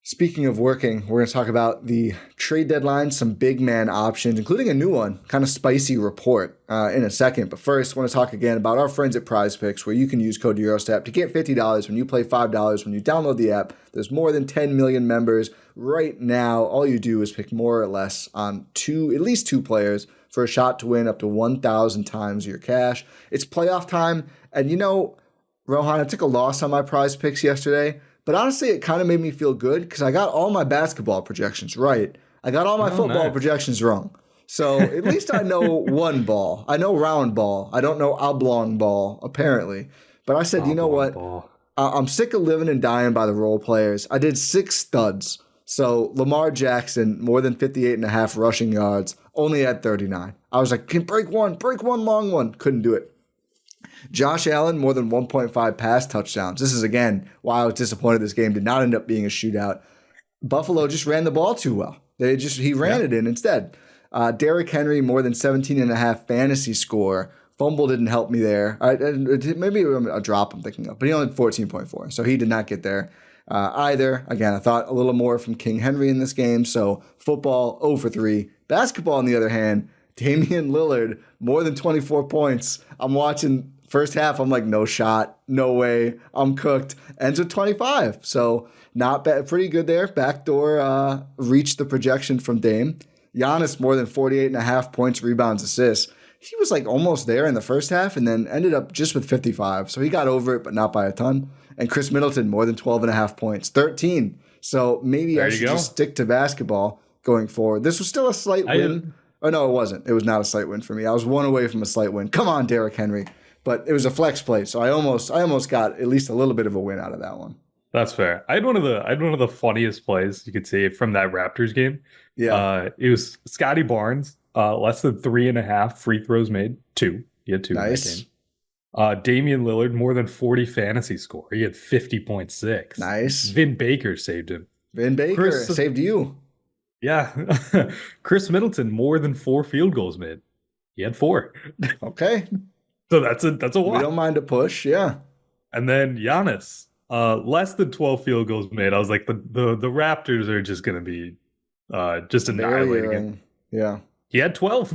Speaking of working, we're going to talk about the trade deadline, some big man options, including a new one, kind of spicy report in a second. But first, I want to talk again about our friends at PrizePicks, where you can use code Eurostep to get $50 when you play $5 when you download the app. There's more than 10 million members right now. All you do is pick more or less on at least two players for a shot to win up to 1,000 times your cash. It's playoff time, and Rohan, I took a loss on my PrizePicks yesterday. But honestly, it kind of made me feel good because I got all my basketball projections right. I got all my football projections wrong. So at least I know one ball. I know round ball. I don't know oblong ball, apparently. But I said, you know what? I'm sick of living and dying by the role players. I did 6 studs. So Lamar Jackson, more than 58.5 rushing yards, only at 39. I was like, can break one long one. Couldn't do it. Josh Allen, more than 1.5 pass touchdowns. This is, again, why I was disappointed this game did not end up being a shootout. Buffalo just ran the ball too well. He ran it in instead. Derrick Henry, more than 17.5 fantasy score. Fumble didn't help me there. Maybe a drop I'm thinking of, but he only had 14.4, so he did not get there either. Again, I thought a little more from King Henry in this game, so football 0 for 3. Basketball, on the other hand, Damian Lillard, more than 24 points. I'm watching first half, I'm like, no shot, no way, I'm cooked. Ends with 25, so not bad, pretty good there. Backdoor reached the projection from Dame. Giannis, more than 48.5 points, rebounds, assists. He was like almost there in the first half and then ended up just with 55. So he got over it, but not by a ton. And Chris Middleton, more than 12.5 points, 13. So maybe I should just stick to basketball going forward. This was still a slight win. Oh, no, it wasn't. It was not a slight win for me. I was one away from a slight win. Come on, Derrick Henry. But it was a flex play, so I almost got at least a little bit of a win out of that one. That's fair. I had one of the funniest plays you could see from that Raptors game. Yeah. It was Scotty Barnes, less than 3.5 free throws made. 2. He had 2 nice. in that game. Damian Lillard, more than 40 fantasy score. He had 50.6. Nice. Vin Baker saved him. Vin Baker saved you. Yeah. Chris Middleton, more than 4 field goals made. He had 4. Okay. So that's a lot. We don't mind a push, yeah. And then Giannis, less than 12 field goals made. I was like, the Raptors are just going to be just annihilating him. Yeah. He had 12.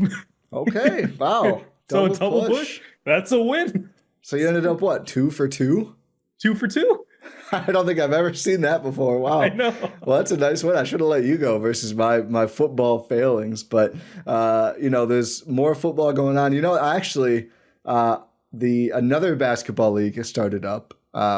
Okay, wow. Double push. That's a win. So you ended up what, 2 for 2? 2 for 2. I don't think I've ever seen that before. Wow. I know. Well, that's a nice one. I should have let you go versus my football failings. But there's more football going on. Actually, another basketball league has started up,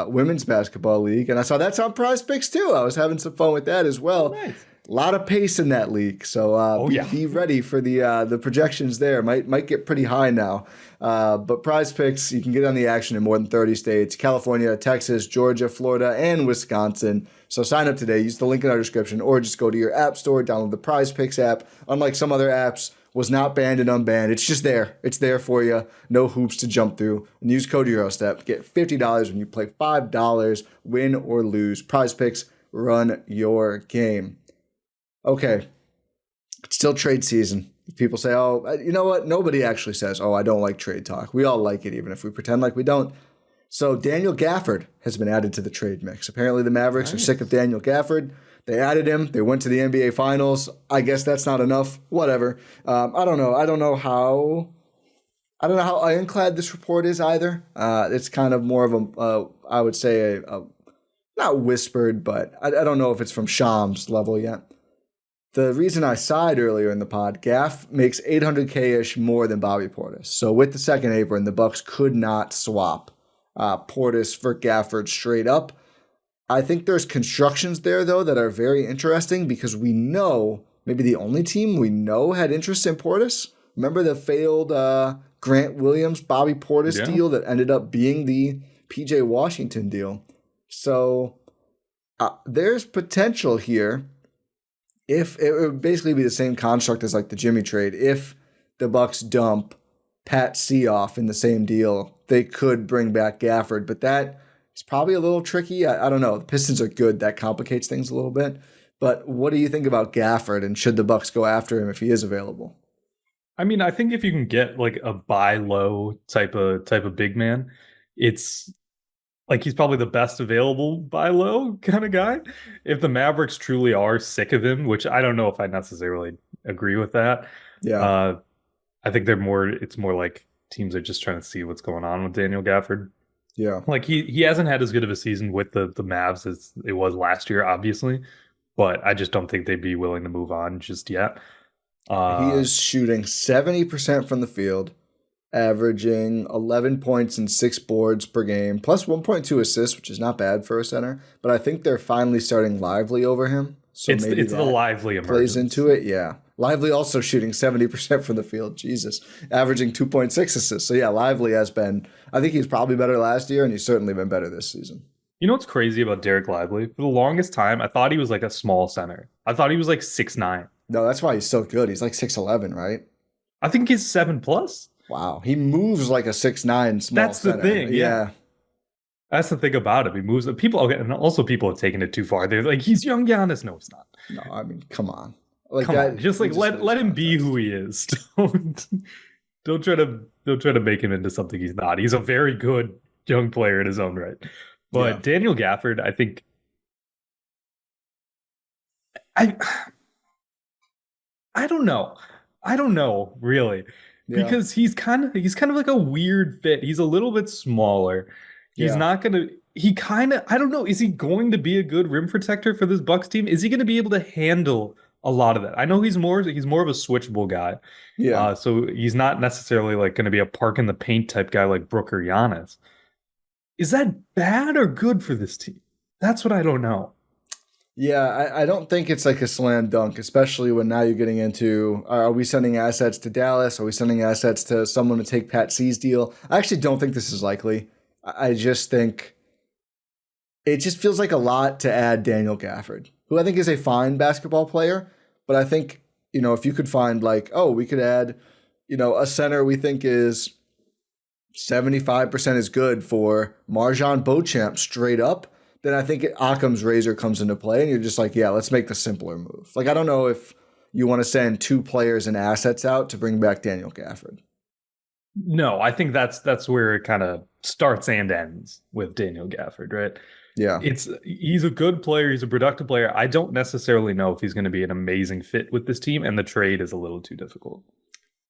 women's basketball league, and I saw that's on PrizePicks too. I was having some fun with that as well. Oh, nice. A lot of pace in that league, so be ready for the projections there. Might get pretty high now. But PrizePicks, you can get on the action in more than 30 states: California, Texas, Georgia, Florida, and Wisconsin. So sign up today. Use the link in our description, or just go to your app store, download the PrizePicks app. Unlike some other apps, was not banned and unbanned. It's just there. It's there for you. No hoops to jump through. And use code EuroStep. Get $50 when you play $5. Win or lose. PrizePicks, run your game. Okay, it's still trade season. People say, oh, you know what? Nobody actually says, oh, I don't like trade talk. We all like it, even if we pretend like we don't. So Daniel Gafford has been added to the trade mix. Apparently the Mavericks are sick of Daniel Gafford. They added him. They went to the NBA Finals. I guess that's not enough. Whatever. I don't know. I don't know how ironclad this report is either. It's kind of more of I would say not whispered, but I don't know if it's from Shams level yet. The reason I sighed earlier in the pod, Gaff makes $800K-ish more than Bobby Portis. So with the second apron, the Bucks could not swap Portis for Gafford straight up. I think there's constructions there, though, that are very interesting because we know, maybe the only team we know had interest in Portis. Remember the failed Grant Williams, Bobby Portis deal that ended up being the PJ Washington deal. So there's potential here. If it would basically be the same construct as like the Jimmy trade, if the Bucks dump Pat Seoff in the same deal, they could bring back Gafford, but that is probably a little tricky. I don't know. The Pistons are good. That complicates things a little bit. But what do you think about Gafford, and should the Bucks go after him if he is available? I mean, I think if you can get like a buy low type of big man, it's like he's probably the best available buy low kind of guy. If the Mavericks truly are sick of him, which I don't know if I necessarily agree with that. Yeah. I think it's more like teams are just trying to see what's going on with Daniel Gafford. Yeah. Like he hasn't had as good of a season with the Mavs as it was last year, obviously, but I just don't think they'd be willing to move on just yet. He is shooting 70% from the field, averaging 11 points and 6 boards per game, plus 1.2 assists, which is not bad for a center. But I think they're finally starting Lively over him. So it's the Lively emergence. Plays into it, yeah. Lively also shooting 70% from the field, Jesus, averaging 2.6 assists. So yeah, Lively has been, I think he's probably better last year, and he's certainly been better this season. You know what's crazy about Derek Lively? For the longest time, I thought he was like a small center. I thought he was like 6'9". No, that's why he's so good. He's like 6'11", right? I think he's 7+. Wow, he moves like a 6'9" small That's center. The thing, yeah. That's the thing about him. He moves. People, okay, and also people have taken it too far. They're like, he's young Giannis. No, he's not. No, I mean, come on. Like come on. Just like let him be who he is. Don't try to make him into something he's not. He's a very good young player in his own right. But Daniel Gafford, I think, I don't know. I don't know really. Because he's kind of like a weird fit. He's a little bit smaller. He's not going to I don't know, is he going to be a good rim protector for this Bucks team? Is he going to be able to handle a lot of that? I know he's more of a switchable guy. Yeah. So he's not necessarily like going to be a park in the paint type guy like Brook or Giannis. Is that bad or good for this team? That's what I don't know. Yeah, I don't think it's like a slam dunk, especially when now you're getting into, are we sending assets to Dallas? Are we sending assets to someone to take Pat C's deal? I actually don't think this is likely. I just think it just feels like a lot to add Daniel Gafford, who I think is a fine basketball player. But I think, if you could find like, oh, we could add, a center we think is 75% is good for Marjan Beauchamp straight up, then I think Occam's razor comes into play, and you're just like, yeah, let's make the simpler move. Like, I don't know if you want to send 2 players and assets out to bring back Daniel Gafford. No, I think that's where it kind of starts and ends with Daniel Gafford, right? Yeah. He's a good player. He's a productive player. I don't necessarily know if he's going to be an amazing fit with this team, and the trade is a little too difficult.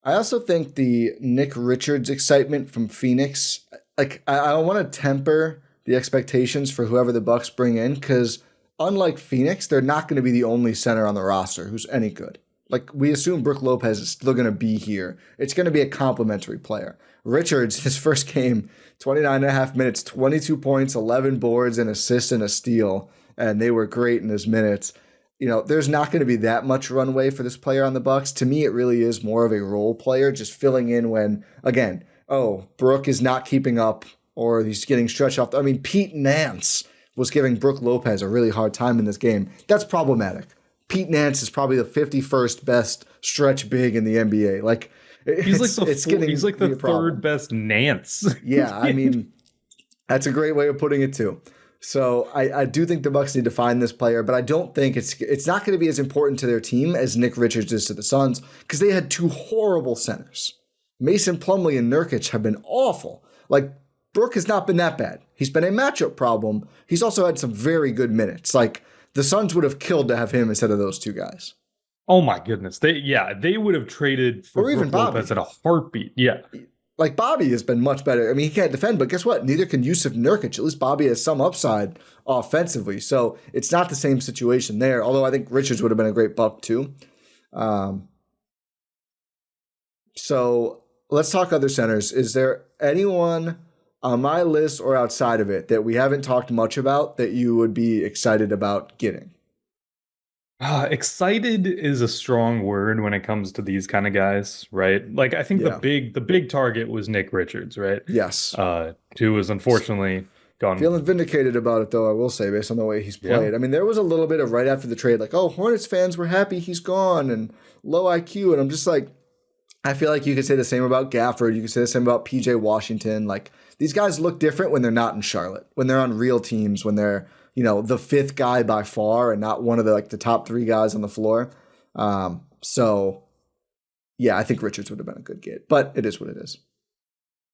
I also think the Nick Richards excitement from Phoenix, like, I want to temper the expectations for whoever the Bucks bring in, because unlike Phoenix, they're not going to be the only center on the roster who's any good. Like, we assume Brook Lopez is still going to be here. It's going to be a complimentary player. Richards, his first game, 29.5 minutes, 22 points, 11 boards, an assist, and a steal, and they were great in his minutes. You know, there's not going to be that much runway for this player on the Bucks. To me, it really is more of a role player, just filling in when, again, Brook is not keeping up or he's getting stretched off. I mean, Pete Nance was giving Brook Lopez a really hard time in this game. That's problematic. Pete Nance is probably the 51st best stretch big in the NBA. Like, he's like the third best Nance. Yeah, I mean, that's a great way of putting it too. So I do think the Bucks need to find this player, but I don't think it's not going to be as important to their team as Nick Richards is to the Suns, because they had two horrible centers. Mason Plumlee and Nurkic have been awful. Like, Brook has not been that bad. He's been a matchup problem. He's also had some very good minutes. Like, the Suns would have killed to have him instead of those two guys. Oh my goodness. They would have traded for or even Bobby Lopez at a heartbeat. Yeah. Like, Bobby has been much better. I mean, he can't defend, but guess what? Neither can Yusuf Nurkic. At least Bobby has some upside offensively. So it's not the same situation there, although I think Richards would have been a great Buck too. So let's talk other centers. Is there anyone on my list or outside of it that we haven't talked much about that you would be excited about getting? Excited is a strong word when it comes to these kind of guys, right? Like, I think the big target was Nick Richards, right? Yes. Who was unfortunately gone. Feeling vindicated about it, though, I will say, based on the way he's played. Yeah. I mean, there was a little bit of right after the trade, like, Hornets fans were happy he's gone and low IQ. And I'm just like, I feel like you could say the same about Gafford. You could say the same about PJ Washington. Like, these guys look different when they're not in Charlotte, when they're on real teams, when they're, you know, the fifth guy by far and not one of the top three guys on the floor. So, yeah, I think Richards would have been a good get, but it is what it is.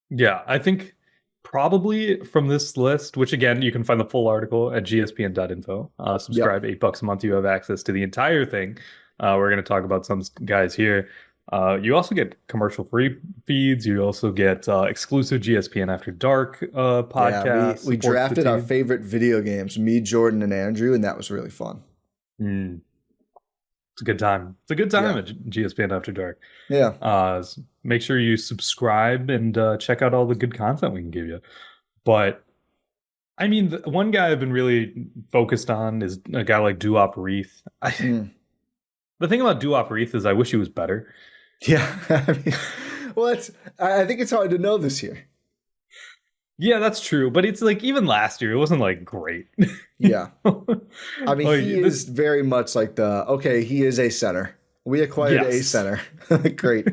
Yeah, I think probably from this list, which again, you can find the full article at gspn.info. Subscribe, $8 a month. You have access to the entire thing. We're going to talk about some guys here. You also get commercial-free feeds. You also get exclusive GSPN After Dark podcasts. Yeah, we drafted our favorite video games, me, Jordan, and Andrew, and that was really fun. It's a good time. It's a good time at GSPN After Dark. Yeah. Make sure you subscribe and check out all the good content we can give you. But, I mean, the one guy I've been really focused on is a guy like Duop Reith. The thing about Duop Reith is I wish he was better. Yeah, I mean, well, I think it's hard to know this year. Yeah, that's true. But it's like, even last year, it wasn't like great. Yeah. I mean, he is very much like he is a center. We acquired a center. Great.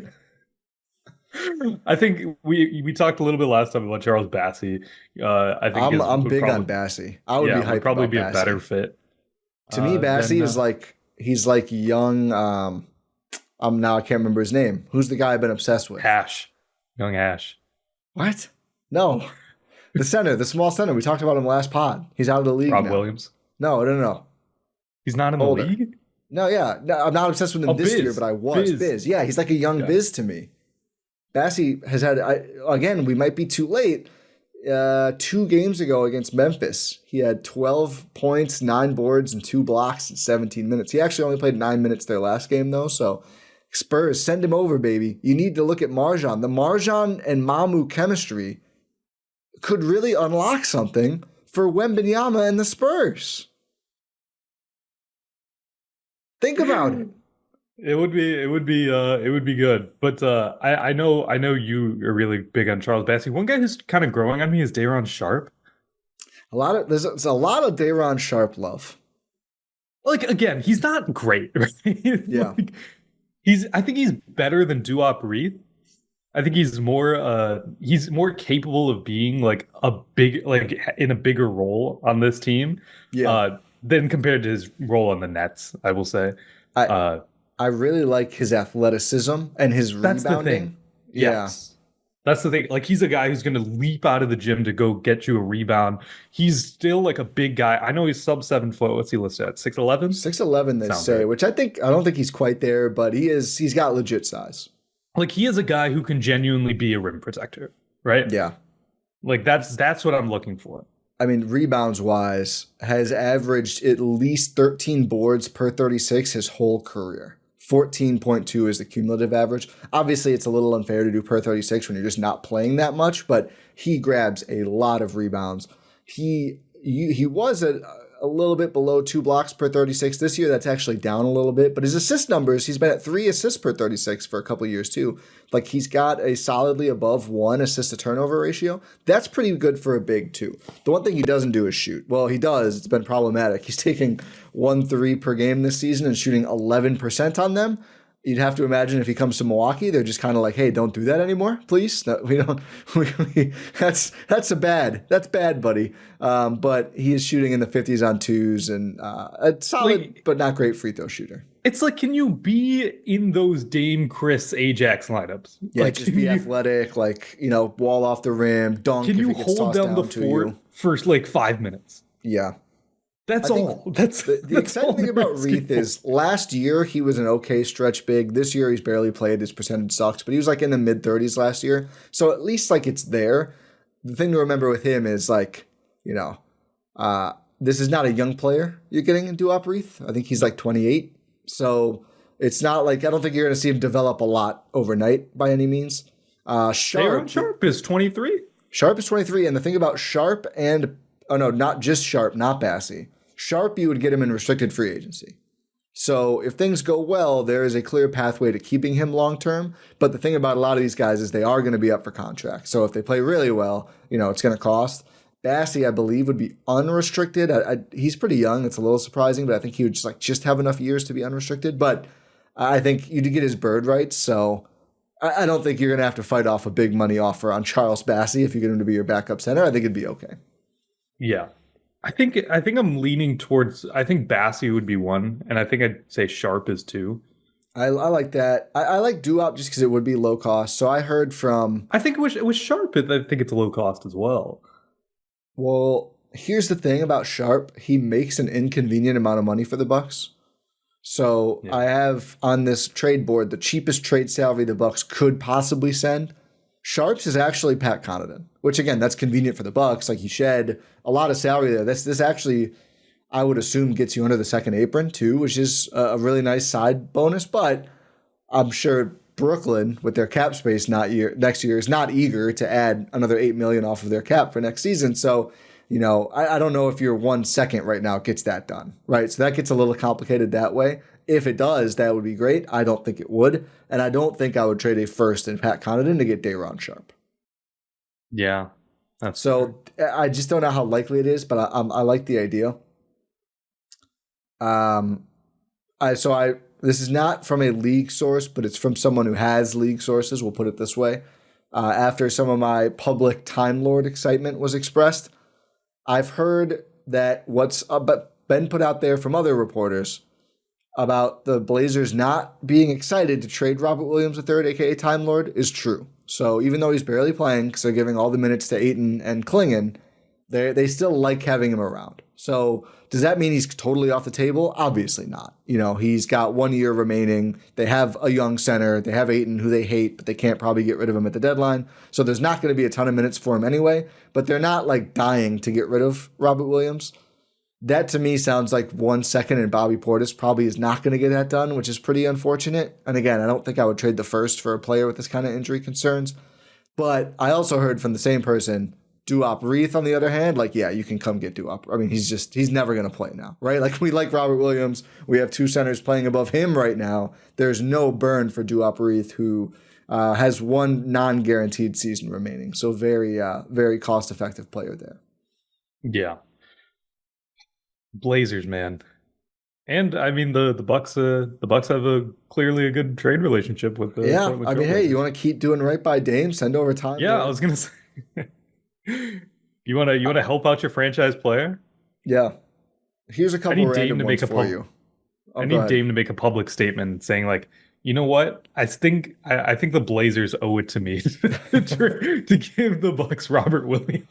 I think we talked a little bit last time about Charles Bassey. I think I'm big on Bassey. I would be hyped probably about be Bassey. A better fit. To me, Bassey is like, he's like young. Now I can't remember his name. Who's the guy I've been obsessed with? Young Hash. What? No, the center, the small center. We talked about him last pod. He's out of the league. Rob now. Williams. No. He's not in the league. No, I'm not obsessed with him this year, but I was. Biz. Yeah, he's like a young Biz to me. Bassey has had. Again, we might be too late. 2 games ago against Memphis, he had 12 points, 9 boards, and 2 blocks in 17 minutes. He actually only played 9 minutes their last game, though. So, Spurs, send him over, baby. You need to look at MarJon. The MarJon and Mamu chemistry could really unlock something for Wembanyama and the Spurs. Think about it. It would be good. But I know you are really big on Charles Bassey. One guy who's kind of growing on me is Day'Ron Sharpe. There's a lot of Day'Ron Sharpe love. Like, again, he's not great, right? Yeah. I think he's better than Duop Reith. I think he's more capable of being like in a bigger role on this team. Yeah. Than compared to his role on the Nets, I will say. I really like his athleticism and his rebounding. That's the thing. Yes. That's the thing. Like, he's a guy who's going to leap out of the gym to go get you a rebound. He's still like a big guy. I know he's sub 7 foot. What's he listed at? 6'11"? 6'11", they say, which I don't think he's quite there, but he's got legit size. Like, he is a guy who can genuinely be a rim protector, right? Yeah. Like, that's what I'm looking for. I mean, rebounds wise, has averaged at least 13 boards per 36 his whole career. 14.2 is the cumulative average. Obviously, it's a little unfair to do per 36 when you're just not playing that much, but he grabs a lot of rebounds. He was at a little bit below 2 blocks per 36 this year. That's actually down a little bit, but his assist numbers, he's been at 3 assists per 36 for a couple of years too. Like, he's got a solidly above 1 assist to turnover ratio. That's pretty good for a big too. The one thing he doesn't do is shoot. Well, he does. It's been problematic. He's taking 1 3 per game this season and shooting 11% on them. You'd have to imagine if he comes to Milwaukee, they're just kind of like, hey, don't do that anymore, please. No, we don't. That's bad, buddy. But he is shooting in the 50s on twos and a solid but not great free throw shooter. It's like, can you be in those Dame, Chris, Ajax lineups? Yeah, like, just be athletic, like, wall off the rim, dunk. Can if you it gets hold tossed down the fort for like 5 minutes? Yeah. That's all. That's the exciting thing about Reith is last year he was an okay stretch big. This year he's barely played. His percentage sucks, but he was like in the mid 30s last year. So at least like it's there. The thing to remember with him is like, this is not a young player you're getting in Duop Reith. I think he's like 28. So it's not like, I don't think you're going to see him develop a lot overnight by any means. Sharp is 23. Sharp is 23. And the thing about Sharp and, not just Sharp, not Bassey. Sharp, you would get him in restricted free agency. So if things go well, there is a clear pathway to keeping him long term. But the thing about a lot of these guys is they are going to be up for contract. So if they play really well, it's going to cost. Bassey, I believe, would be unrestricted. He's pretty young. It's a little surprising, but I think he would just have enough years to be unrestricted. But I think you'd get his bird rights. So I don't think you're going to have to fight off a big money offer on Charles Bassey if you get him to be your backup center. I think it'd be okay. Yeah. I think I'm leaning towards, I think Bassey would be 1, and I think I'd say Sharp is 2. I like that. I like Duop just because it would be low cost. So I heard from... I think with Sharp, I think it's low cost as well. Well, here's the thing about Sharp. He makes an inconvenient amount of money for the Bucks. So yeah. I have on this trade board the cheapest trade salary the Bucks could possibly send. Sharps is actually Pat Connaughton, which again, that's convenient for the Bucks. Like, you shed a lot of salary there. This actually, I would assume, gets you under the second apron too, which is a really nice side bonus. But I'm sure Brooklyn, with their cap space next year, is not eager to add another $8 million off of their cap for next season. So, I don't know if your 1 second right now gets that done, right? So that gets a little complicated that way. If it does, that would be great. I don't think it would. And I don't think I would trade a first in Pat Connaughton to get Day'Ron Sharp. Yeah. So fair. I just don't know how likely it is, but I like the idea. This is not from a league source, but it's from someone who has league sources. We'll put it this way. After some of my public Time Lord excitement was expressed, I've heard that what's been put out there from other reporters about the Blazers not being excited to trade Robert Williams III, aka Time Lord, is true. So even though he's barely playing, because they're giving all the minutes to Ayton and Klingon, they still like having him around. So does that mean he's totally off the table? Obviously not. He's got 1 year remaining. They have a young center. They have Ayton, who they hate, but they can't probably get rid of him at the deadline. So there's not going to be a ton of minutes for him anyway, but they're not like dying to get rid of Robert Williams. That to me sounds like 1 second, and Bobby Portis probably is not going to get that done, which is pretty unfortunate. And again, I don't think I would trade the first for a player with this kind of injury concerns. But I also heard from the same person, Duop Reith, on the other hand, like, yeah, you can come get Duop. I mean, he's never going to play now, right? Like, we like Robert Williams. We have 2 centers playing above him right now. There's no burn for Duop Reith, who has 1 non-guaranteed season remaining. So very, very cost-effective player there. Yeah. Blazers, man. And I mean the Bucks have clearly a good trade relationship with the Portland I mean, hey, you want to keep doing right by Dame, send over time. Yeah, I was gonna say you want to help out your franchise player? Yeah. Here's a couple random ones for you. I need Dame to make a public statement saying, like, you know what? I think the Blazers owe it to me to give the Bucks Robert Williams.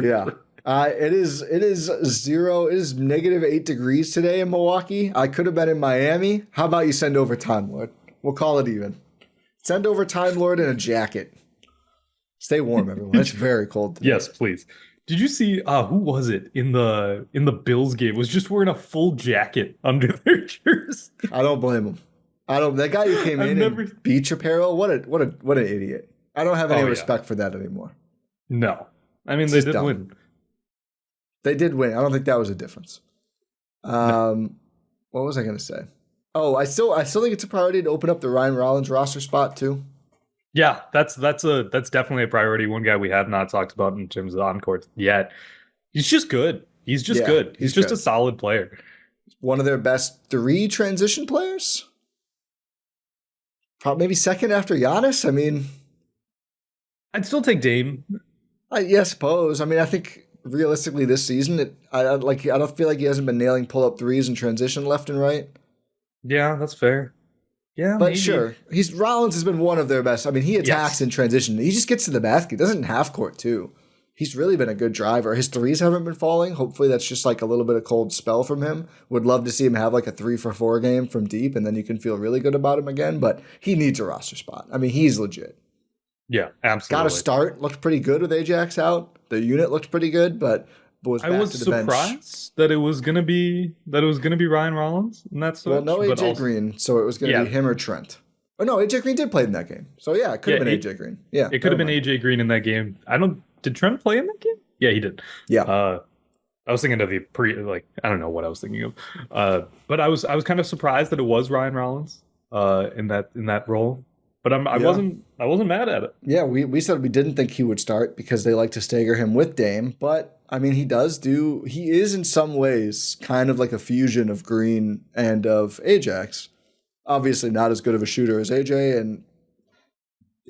Yeah. It is -8 degrees today in Milwaukee. I could have been in Miami. How about you send over Time Lord? We'll call it even. Send over Time Lord in a jacket. Stay warm, everyone. It's very cold today. Yes, please. Did you see who was it in the Bills game? Was just wearing a full jacket under their jersey. I don't blame him. I don't. That guy who came I've in never beach apparel. What an idiot. I don't have any Oh, yeah. respect for that anymore. No. I mean It's they just did dumb. win. They did win. I don't think that was a difference. What was I going to say? Oh, I still think it's a priority to open up the Ryan Rollins roster spot too. Yeah, that's definitely a priority. One guy we have not talked about in terms of on-court yet. He's just good. He's just Yeah, good. he's He's just good. a solid player. One of their best 3 transition players. Probably maybe second after Giannis. I mean, I'd still take Dame. I suppose. I mean, I think realistically this season, I don't feel like he hasn't been nailing pull-up threes in transition left and right. Yeah, that's fair. Yeah, But maybe. sure, Rollins has been one of their best. I mean, he attacks Yes. in transition. He just gets to the basket. He doesn't half court too. He's really been a good driver. His threes haven't been falling. Hopefully, that's just like a little bit of cold spell from him. Would love to see him have like a 3-for-4 game from deep, and then you can feel really good about him again. But he needs a roster spot. I mean, he's legit. Yeah, absolutely. Got to start. Looked pretty good with Ajax out. The unit looked pretty good, but was back I was to the bench. surprised that it was gonna be Ryan Rollins in that Well, switch. no but AJ also- Green, so it was going to be him or Trent. Oh no, AJ Green did play in that game. So yeah, it could have been AJ Green. Yeah, It could have been never mind. AJ Green in that game. Did Trent play in that game? Yeah, he did. Yeah, I was thinking of I don't know what I was thinking of. But I was kind of surprised that it was Ryan Rollins in that role. But I Yeah. wasn't mad at it. yeah. We said we didn't think he would start because they like to stagger him with Dame, but I mean he is in some ways kind of like a fusion of Green and of Ajax. Obviously not as good of a shooter as AJ, and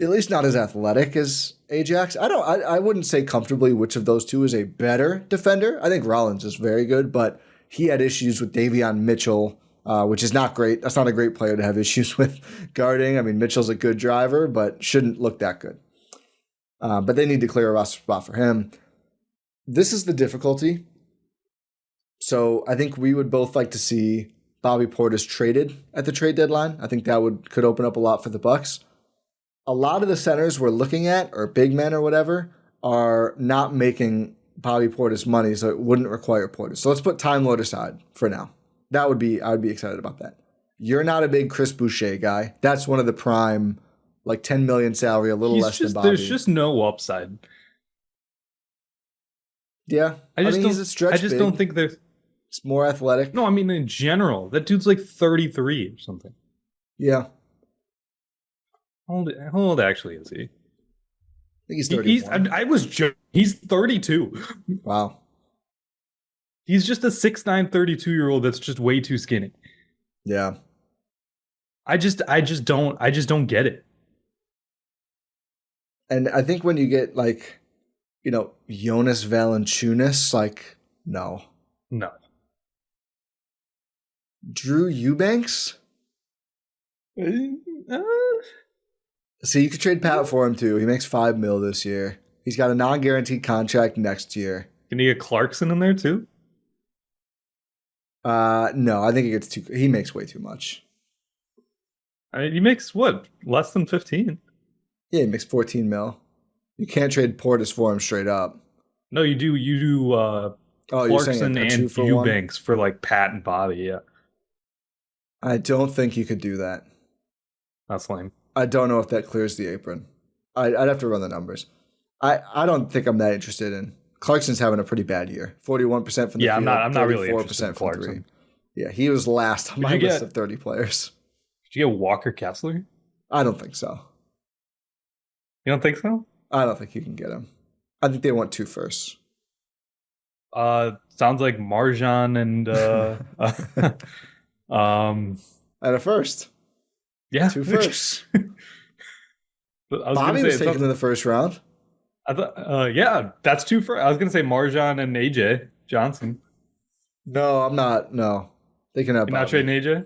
at least not as athletic as Ajax. I wouldn't say comfortably which of those two is a better defender. I think Rollins is very good, but he had issues with Davion Mitchell, which is not great. That's not a great player to have issues with guarding. I mean, Mitchell's a good driver, but shouldn't look that good. But they need to clear a roster spot for him. This is the difficulty. So I think we would both like to see Bobby Portis traded at the trade deadline. I think that could open up a lot for the Bucks. A lot of the centers we're looking at, or big men or whatever, are not making Bobby Portis money, so it wouldn't require Portis. So let's put Time Lord aside for now. I would be excited about that. You're not a big Chris Boucher guy. That's one of the prime, like 10 million salary, a little less than Bobby. There's just no upside. Yeah, I mean, he's a stretch I just big. don't think there's. He's more athletic. No, I mean in general, that dude's like 33 or something. Yeah, How old actually is he? I think he's 31. I was joking. He's 32. Wow. He's just a 6'9", 32-year-old that's just way too skinny. Yeah. I just don't get it. And I think when you get like, Jonas Valanciunas, like, no. No. Drew Eubanks? Uh, So you could trade Pat for him too. He makes $5 million this year. He's got a non-guaranteed contract next year. Can you get Clarkson in there too? No, I think he makes way too much. I mean, he makes what? Less than 15? Yeah, he makes 14 mil. You can't trade Portis for him straight up. No, you do You're saying Clarkson a and 2-for-1? Eubanks for like Pat and Bobby, yeah. I don't think you could do that. That's lame. I don't know if that clears the apron. I'd have to run the numbers. I don't think I'm that interested in. Clarkson's having a pretty bad year. 41% from the field. I'm not really 34% interested in from Clarkson. three. Yeah, he was last on Did my you list get- of 30 players. Did you get Walker Kessler? I don't think so. You don't think so? I don't think you can get him. I think they want 2 firsts. Sounds like Marjan and And a first. yeah, 2 firsts. But I was Bobby gonna say, was it taken sounds- in the first round. I thought, yeah, that's 2 firsts. I was gonna say Marjan and AJ Johnson. No, I'm not. No. They can have You're not Bobby. trading AJ?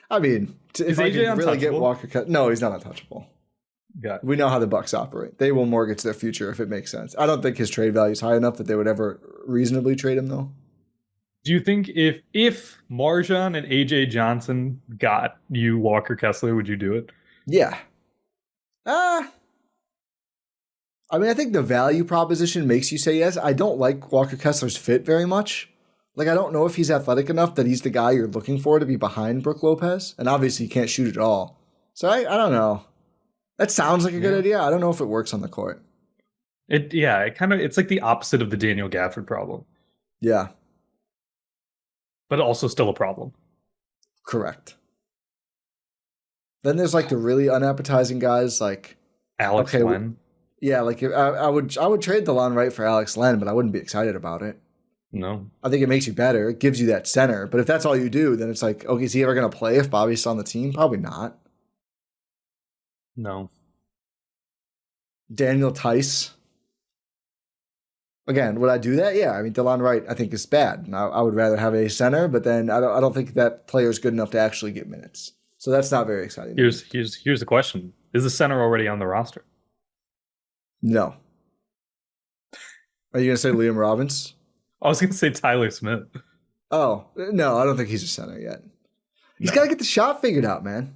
I mean, if Is I AJ could really get untouchable? Walker... No, he's not untouchable. Got We know how the Bucks operate. They will mortgage their future if it makes sense. I don't think his trade value is high enough that they would ever reasonably trade him, though. Do you think if Marjan and AJ Johnson got you Walker Kessler, would you do it? Yeah. I mean, I think the value proposition makes you say yes. I don't like Walker Kessler's fit very much. Like, I don't know if he's athletic enough that he's the guy you're looking for to be behind Brook Lopez. And obviously, he can't shoot at all. So I don't know. That sounds like a good idea. I don't know if it works on the court. It's like the opposite of the Daniel Gafford problem. Yeah. But also still a problem. Correct. Then there's like the really unappetizing guys like Alex Len. Yeah, like I would trade DeLon Wright for Alex Len, but I wouldn't be excited about it. No. I think it makes you better. It gives you that center. But if that's all you do, then it's like, okay, is he ever going to play if Bobby's on the team? Probably not. No. Daniel Tice. Again, would I do that? Yeah. I mean, DeLon Wright, I think, is bad. And I would rather have a center, but then I don't think that player is good enough to actually get minutes. So that's not very exciting. Here's the question. Is the center already on the roster? No. Are you going to say Liam Robbins? I was going to say Tyler Smith. Oh, no, I don't think he's a center yet. He's got to get the shot figured out, man.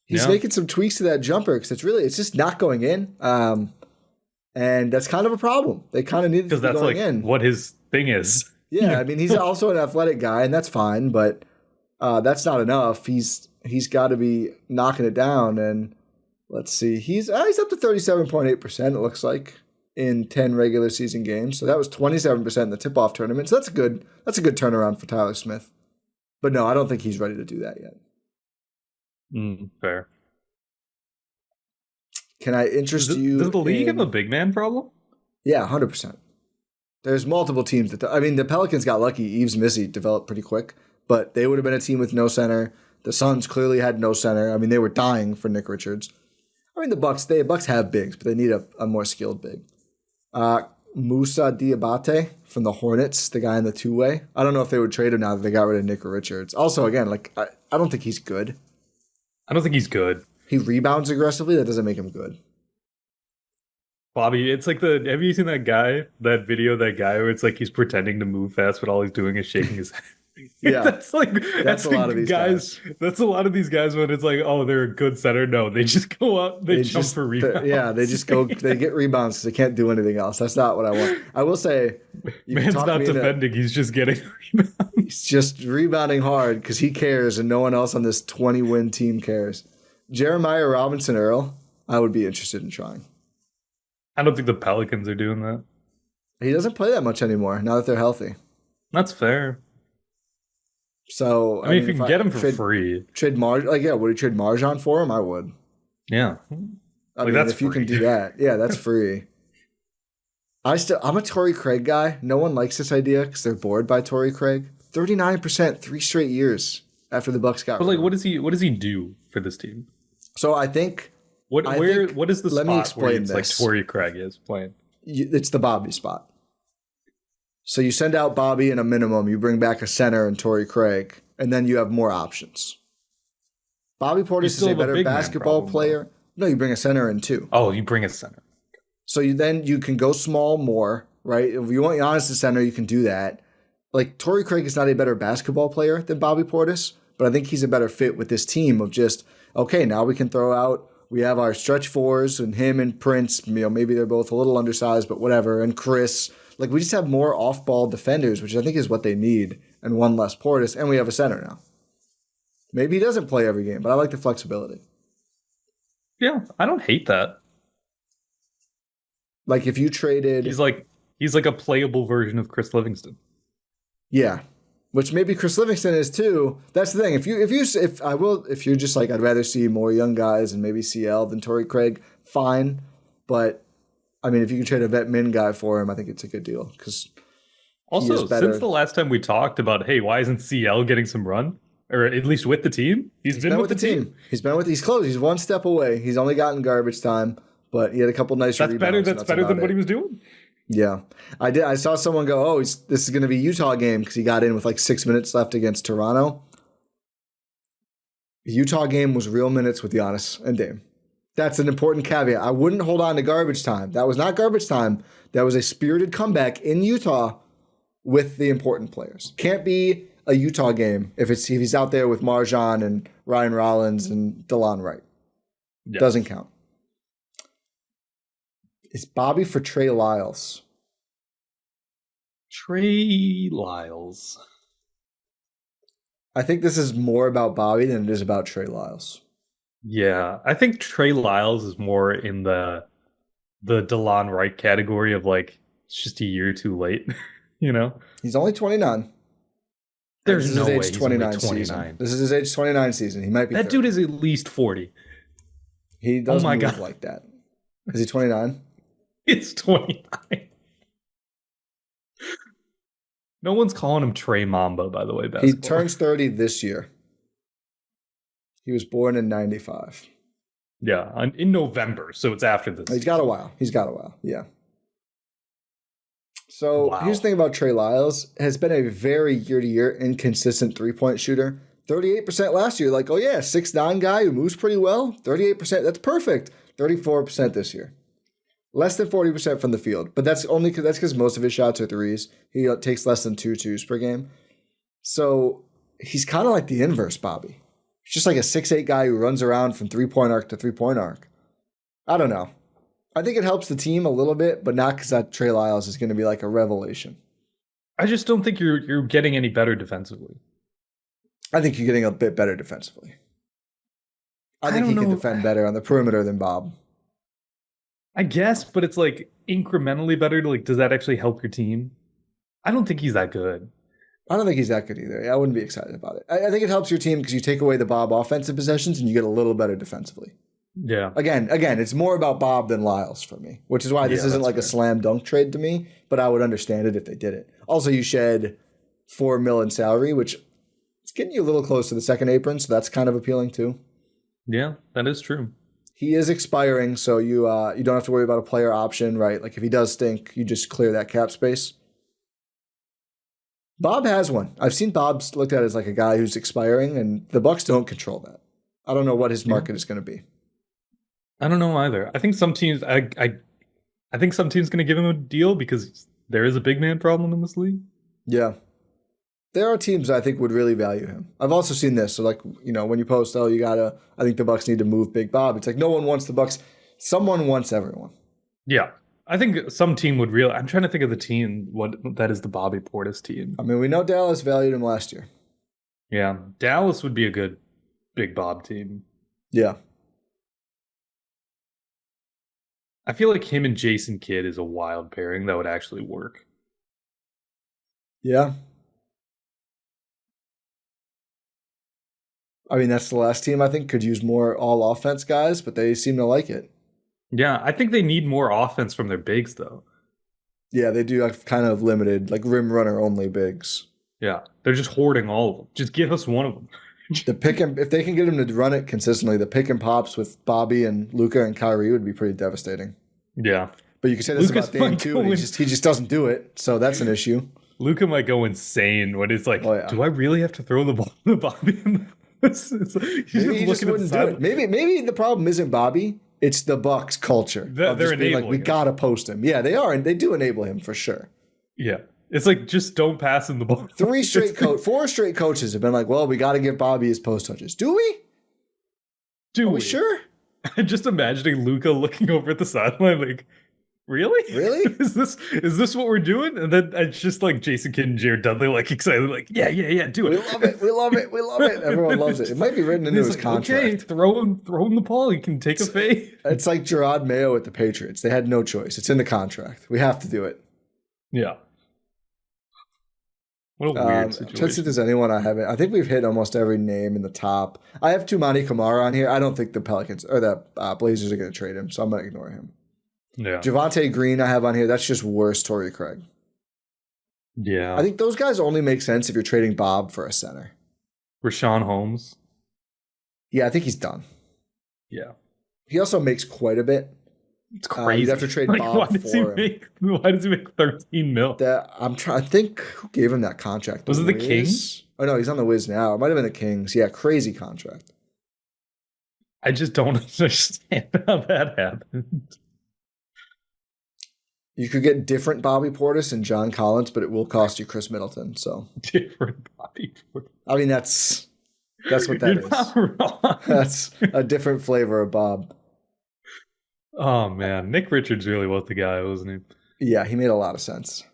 He's making some tweaks to that jumper because it's just not going in. And that's kind of a problem. They kind of need it to be going in. Because that's like what his thing is. Yeah, I mean, he's also an athletic guy, and that's fine, but that's not enough. He's got to be knocking it down. And let's see, he's up to 37.8%, it looks like, in 10 regular season games. So that was 27% in the tip-off tournament. So that's a good turnaround for Tyler Smith. But no, I don't think he's ready to do that yet. Fair. Can I interest you? Does the league have a big man problem? Yeah, 100%. There's multiple teams the Pelicans got lucky. Yves Missy developed pretty quick, but they would have been a team with no center. The Suns clearly had no center. I mean, they were dying for Nick Richards. I mean, the Bucks have bigs, but they need a more skilled big. Moussa Diabate from the Hornets, the guy in the two-way. I don't know if they would trade him now that they got rid of Nick Richards. Also, again, I don't think he's good. I don't think he's good. He rebounds aggressively. That doesn't make him good. Bobby, it's like have you seen that guy where it's like he's pretending to move fast, but all he's doing is shaking his head? Yeah. that's a lot of these guys. That's a lot of these guys when it's like, oh, they're a good center. No, they just go up, they jump for rebounds. They just go, they get rebounds because they can't do anything else. That's not what I want. I will say, man's not defending, he's just getting rebounds. He's just rebounding hard because he cares and no one else on this 20-win team cares. Jeremiah Robinson Earl, I would be interested in trying. I don't think the Pelicans are doing that. He doesn't play that much anymore now that they're healthy. That's fair. So I mean, if you can get him for free, would you trade Marjan for him? I would. Yeah, I mean, that's if free. You can do that, yeah, that's free. I'm a Torrey Craig guy. No one likes this idea because they're bored by Torrey Craig. 39%, 3 straight years after the Bucks got. But like, what does he do for this team? So I think what is the spot where it's like Torrey Craig is playing? It's the Bobby spot. So you send out Bobby in a minimum, you bring back a center and Torrey Craig, and then you have more options. Bobby Portis is a better basketball player. No, you bring a center in too. Oh, you bring a center. So you can go small more, right? If you want Giannis to center, you can do that. Like Torrey Craig is not a better basketball player than Bobby Portis, but I think he's a better fit with this team of just, okay, now we can throw out, we have our stretch fours and him and Prince, maybe they're both a little undersized, but whatever, and Chris. Like, we just have more off-ball defenders, which I think is what they need, and one less Portis, and we have a center now. Maybe he doesn't play every game, but I like the flexibility. Yeah, I don't hate that. Like, if you traded... He's like a playable version of Chris Livingston. Yeah, which maybe Chris Livingston is too. That's the thing. If you're just like, I'd rather see more young guys and maybe CL than Torrey Craig, fine, but... I mean, if you can trade a vet min guy for him, I think it's a good deal. Because also, since the last time we talked about, hey, why isn't CL getting some run, or at least with the team? He's been with the team. He's close. He's one step away. He's only gotten garbage time, but he had a couple nice rebounds. That's better than what he was doing. Yeah, I saw someone go, "Oh, this is going to be a Utah game," because he got in with like 6 minutes left against Toronto. The Utah game was real minutes with Giannis and Dame. That's an important caveat. I wouldn't hold on to garbage time. That was not garbage time. That was a spirited comeback in Utah with the important players. Can't be a Utah game if he's out there with Marjan and Ryan Rollins and DeLon Wright. Yes. Doesn't count. Is Bobby for Trey Lyles? Trey Lyles. I think this is more about Bobby than it is about Trey Lyles. Yeah, I think Trey Lyles is more in the DeLon Wright category of like it's just a year too late, you know? He's only 29. There's no way age he's 29 only 29. season. This is his age 29 season. He might be That 30. dude is at least 40. He does my move God. like that. Is he 29? It's 29. No one's calling him Trey Mamba, by the way. He turns 30 this year. He was born in 95. Yeah, in November, so it's after this. He's got a while. Yeah. So Here's the thing about Trey Lyles. Has been a very year-to-year inconsistent three-point shooter. 38% last year. Like, oh yeah, 6'9" guy who moves pretty well. 38%. That's perfect. 34% this year. Less than 40% from the field. But that's because most of his shots are threes. He takes less than 2 twos per game. So he's kind of like the inverse Bobby. He's just like a 6'8" guy who runs around from three-point arc to three-point arc. I don't know. I think it helps the team a little bit, but not because that Trey Lyles is going to be like a revelation. I just don't think you're getting any better defensively. I think you're getting a bit better defensively. I think he can defend better on the perimeter than Bob. I guess, but it's like incrementally better. Like, does that actually help your team? I don't think he's that good. I don't think he's that good either. I wouldn't be excited about it. I think it helps your team because you take away the Bob offensive possessions and you get a little better defensively. Yeah. Again, it's more about Bob than Lyles for me, which is why this isn't like a slam dunk trade to me, but I would understand it if they did it. Also, you shed $4 million in salary, which is getting you a little close to the second apron, so that's kind of appealing too. Yeah, that is true. He is expiring, so you don't have to worry about a player option, right? Like if he does stink, you just clear that cap space. Bob has one. I've seen Bob's looked at as like a guy who's expiring, and the Bucks don't control that. I don't know what his market is going to be. I don't know either. I think some teams, I think some teams going to give him a deal because there is a big man problem in this league. Yeah. There are teams I think would really value him. I've also seen this. So like, when you post, I think the Bucks need to move Big Bob. It's like no one wants the Bucks. Someone wants everyone. Yeah. I think some team would I'm trying to think of the team, what that is the Bobby Portis team. I mean, we know Dallas valued him last year. Yeah. Dallas would be a good Big Bob team. Yeah. I feel like him and Jason Kidd is a wild pairing that would actually work. Yeah. I mean, that's the last team I think could use more all offense guys, but they seem to like it. Yeah, I think they need more offense from their bigs, though. Yeah, they do have kind of limited, like rim runner only bigs. Yeah, they're just hoarding all of them. Just give us one of them. If they can get him to run it consistently, the pick and pops with Bobby and Luka and Kyrie would be pretty devastating. Yeah, but you can say this about Dame too. And he just doesn't do it, so that's an issue. Luka might go insane when it's like, do I really have to throw the ball to Bobby? It's like, maybe he just wouldn't do it. Maybe the problem isn't Bobby. It's the Bucks culture. They're enabling like, we gotta post him. Yeah, they are, and they do enable him for sure. Yeah. It's like, just don't pass him the ball. 4 straight coaches have been like, well, we got to give Bobby his post touches. Do we? Are we sure? Just imagining Luka looking over at the sideline like, really? Really? Is this what we're doing? And then it's just like Jason Kidd and Jared Dudley like excited, like, yeah, do it. We love it. Everyone loves it. It might be written into his contract. Okay, throw him the ball. He can take a fade. It's like Gerard Mayo at the Patriots. They had no choice. It's in the contract. We have to do it. Yeah. What a weird situation. Trying to see if there's anyone I haven't. I think we've hit almost every name in the top. I have Tumani Kamara on here. I don't think the Pelicans or the Blazers are going to trade him, so I'm going to ignore him. Yeah. Javonte Green I have on here. That's just worse Torrey Craig. Yeah. I think those guys only make sense if you're trading Bob for a center. Rashawn Holmes. Yeah, I think he's done. Yeah. He also makes quite a bit. It's crazy. You'd have to trade Bob for him. Why does he make $13 million? I'm trying. I think who gave him that contract? Was it the Kings? Oh no, he's on the Wiz now. It might have been the Kings. Yeah, crazy contract. I just don't understand how that happened. You could get different Bobby Portis and John Collins, but it will cost you Chris Middleton. So different Bobby Portis. I mean, that's what that You're is. not wrong. That's a different flavor of Bob. Oh man, Nick Richards really was the guy, wasn't he? Yeah, he made a lot of sense.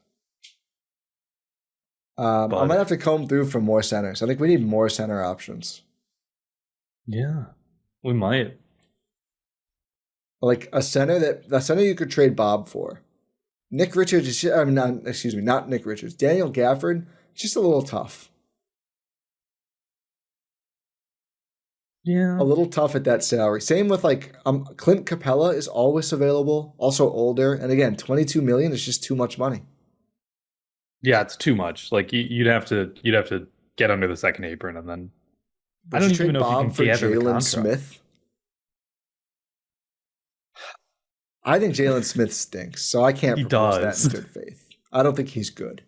I might But have to comb through for more centers. I think we need more center options. yeah, we might. Like a center you could trade Bob for. Nick Richards is not Nick Richards. Daniel Gafford, it's just a little tough. Yeah. A little tough at that salary. Same with like Clint Capella is always available, also older, and again, 22 million is just too much money. Yeah, it's too much. Like you'd have to get under the second apron, and then I Would you don't trade even know if you Bob can for gather the Jalen contract. Smith? I think Jalen Smith stinks, so I can't propose that in good faith. I don't think he's good.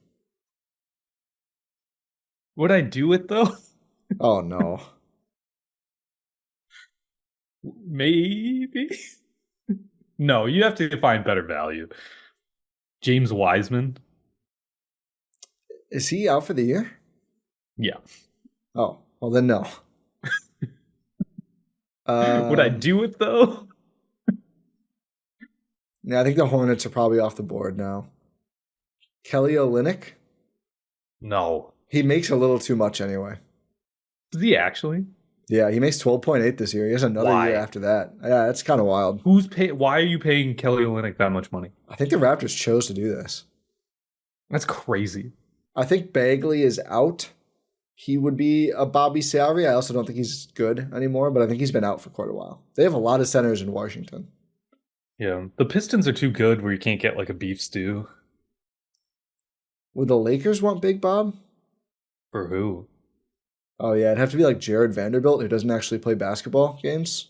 Would I do it though? Oh no. Maybe. No, you have to find better value. James Wiseman. Is he out for the year? Yeah. Oh, well then no. Would I do it though? Yeah, I think the Hornets are probably off the board now. Kelly Olynyk? No. He makes a little too much anyway. Does he actually? Yeah, he makes 12.8 this year. He has another year after that. Yeah, it's kind of wild. Why are you paying Kelly Olynyk that much money? I think the Raptors chose to do this. That's crazy. I think Bagley is out. He would be a Bobby salary. I also don't think he's good anymore, but I think he's been out for quite a while. They have a lot of centers in Washington. Yeah, the Pistons are too good where you can't get like a beef stew. Would the Lakers want Big Bob? For who? Oh, yeah. It'd have to be like Jared Vanderbilt, who doesn't actually play basketball games.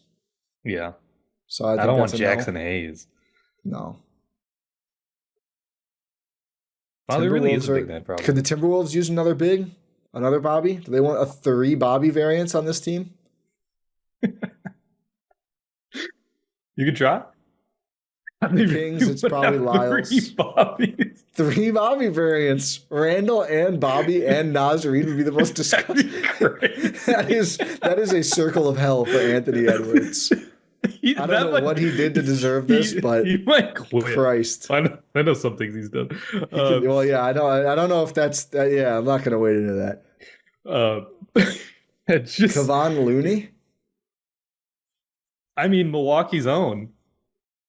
Yeah. So I don't want Jackson Hayes. No. Wow, there really is a big net problem. Could the Timberwolves use another big? Another Bobby? Do they want a 3 Bobby variants on this team? You could try. The Kings, it's probably Lyles. 3 Bobby variants. Randall and Bobby and Nasreen would be the most disgusting. that is a circle of hell for Anthony Edwards. I don't know what he did to deserve this, but he might quit. Christ. I know some things he's done. Well, yeah, I know. I don't know if that's. Yeah, I'm not going to wade into that. Kevon Looney. I mean, Milwaukee's own.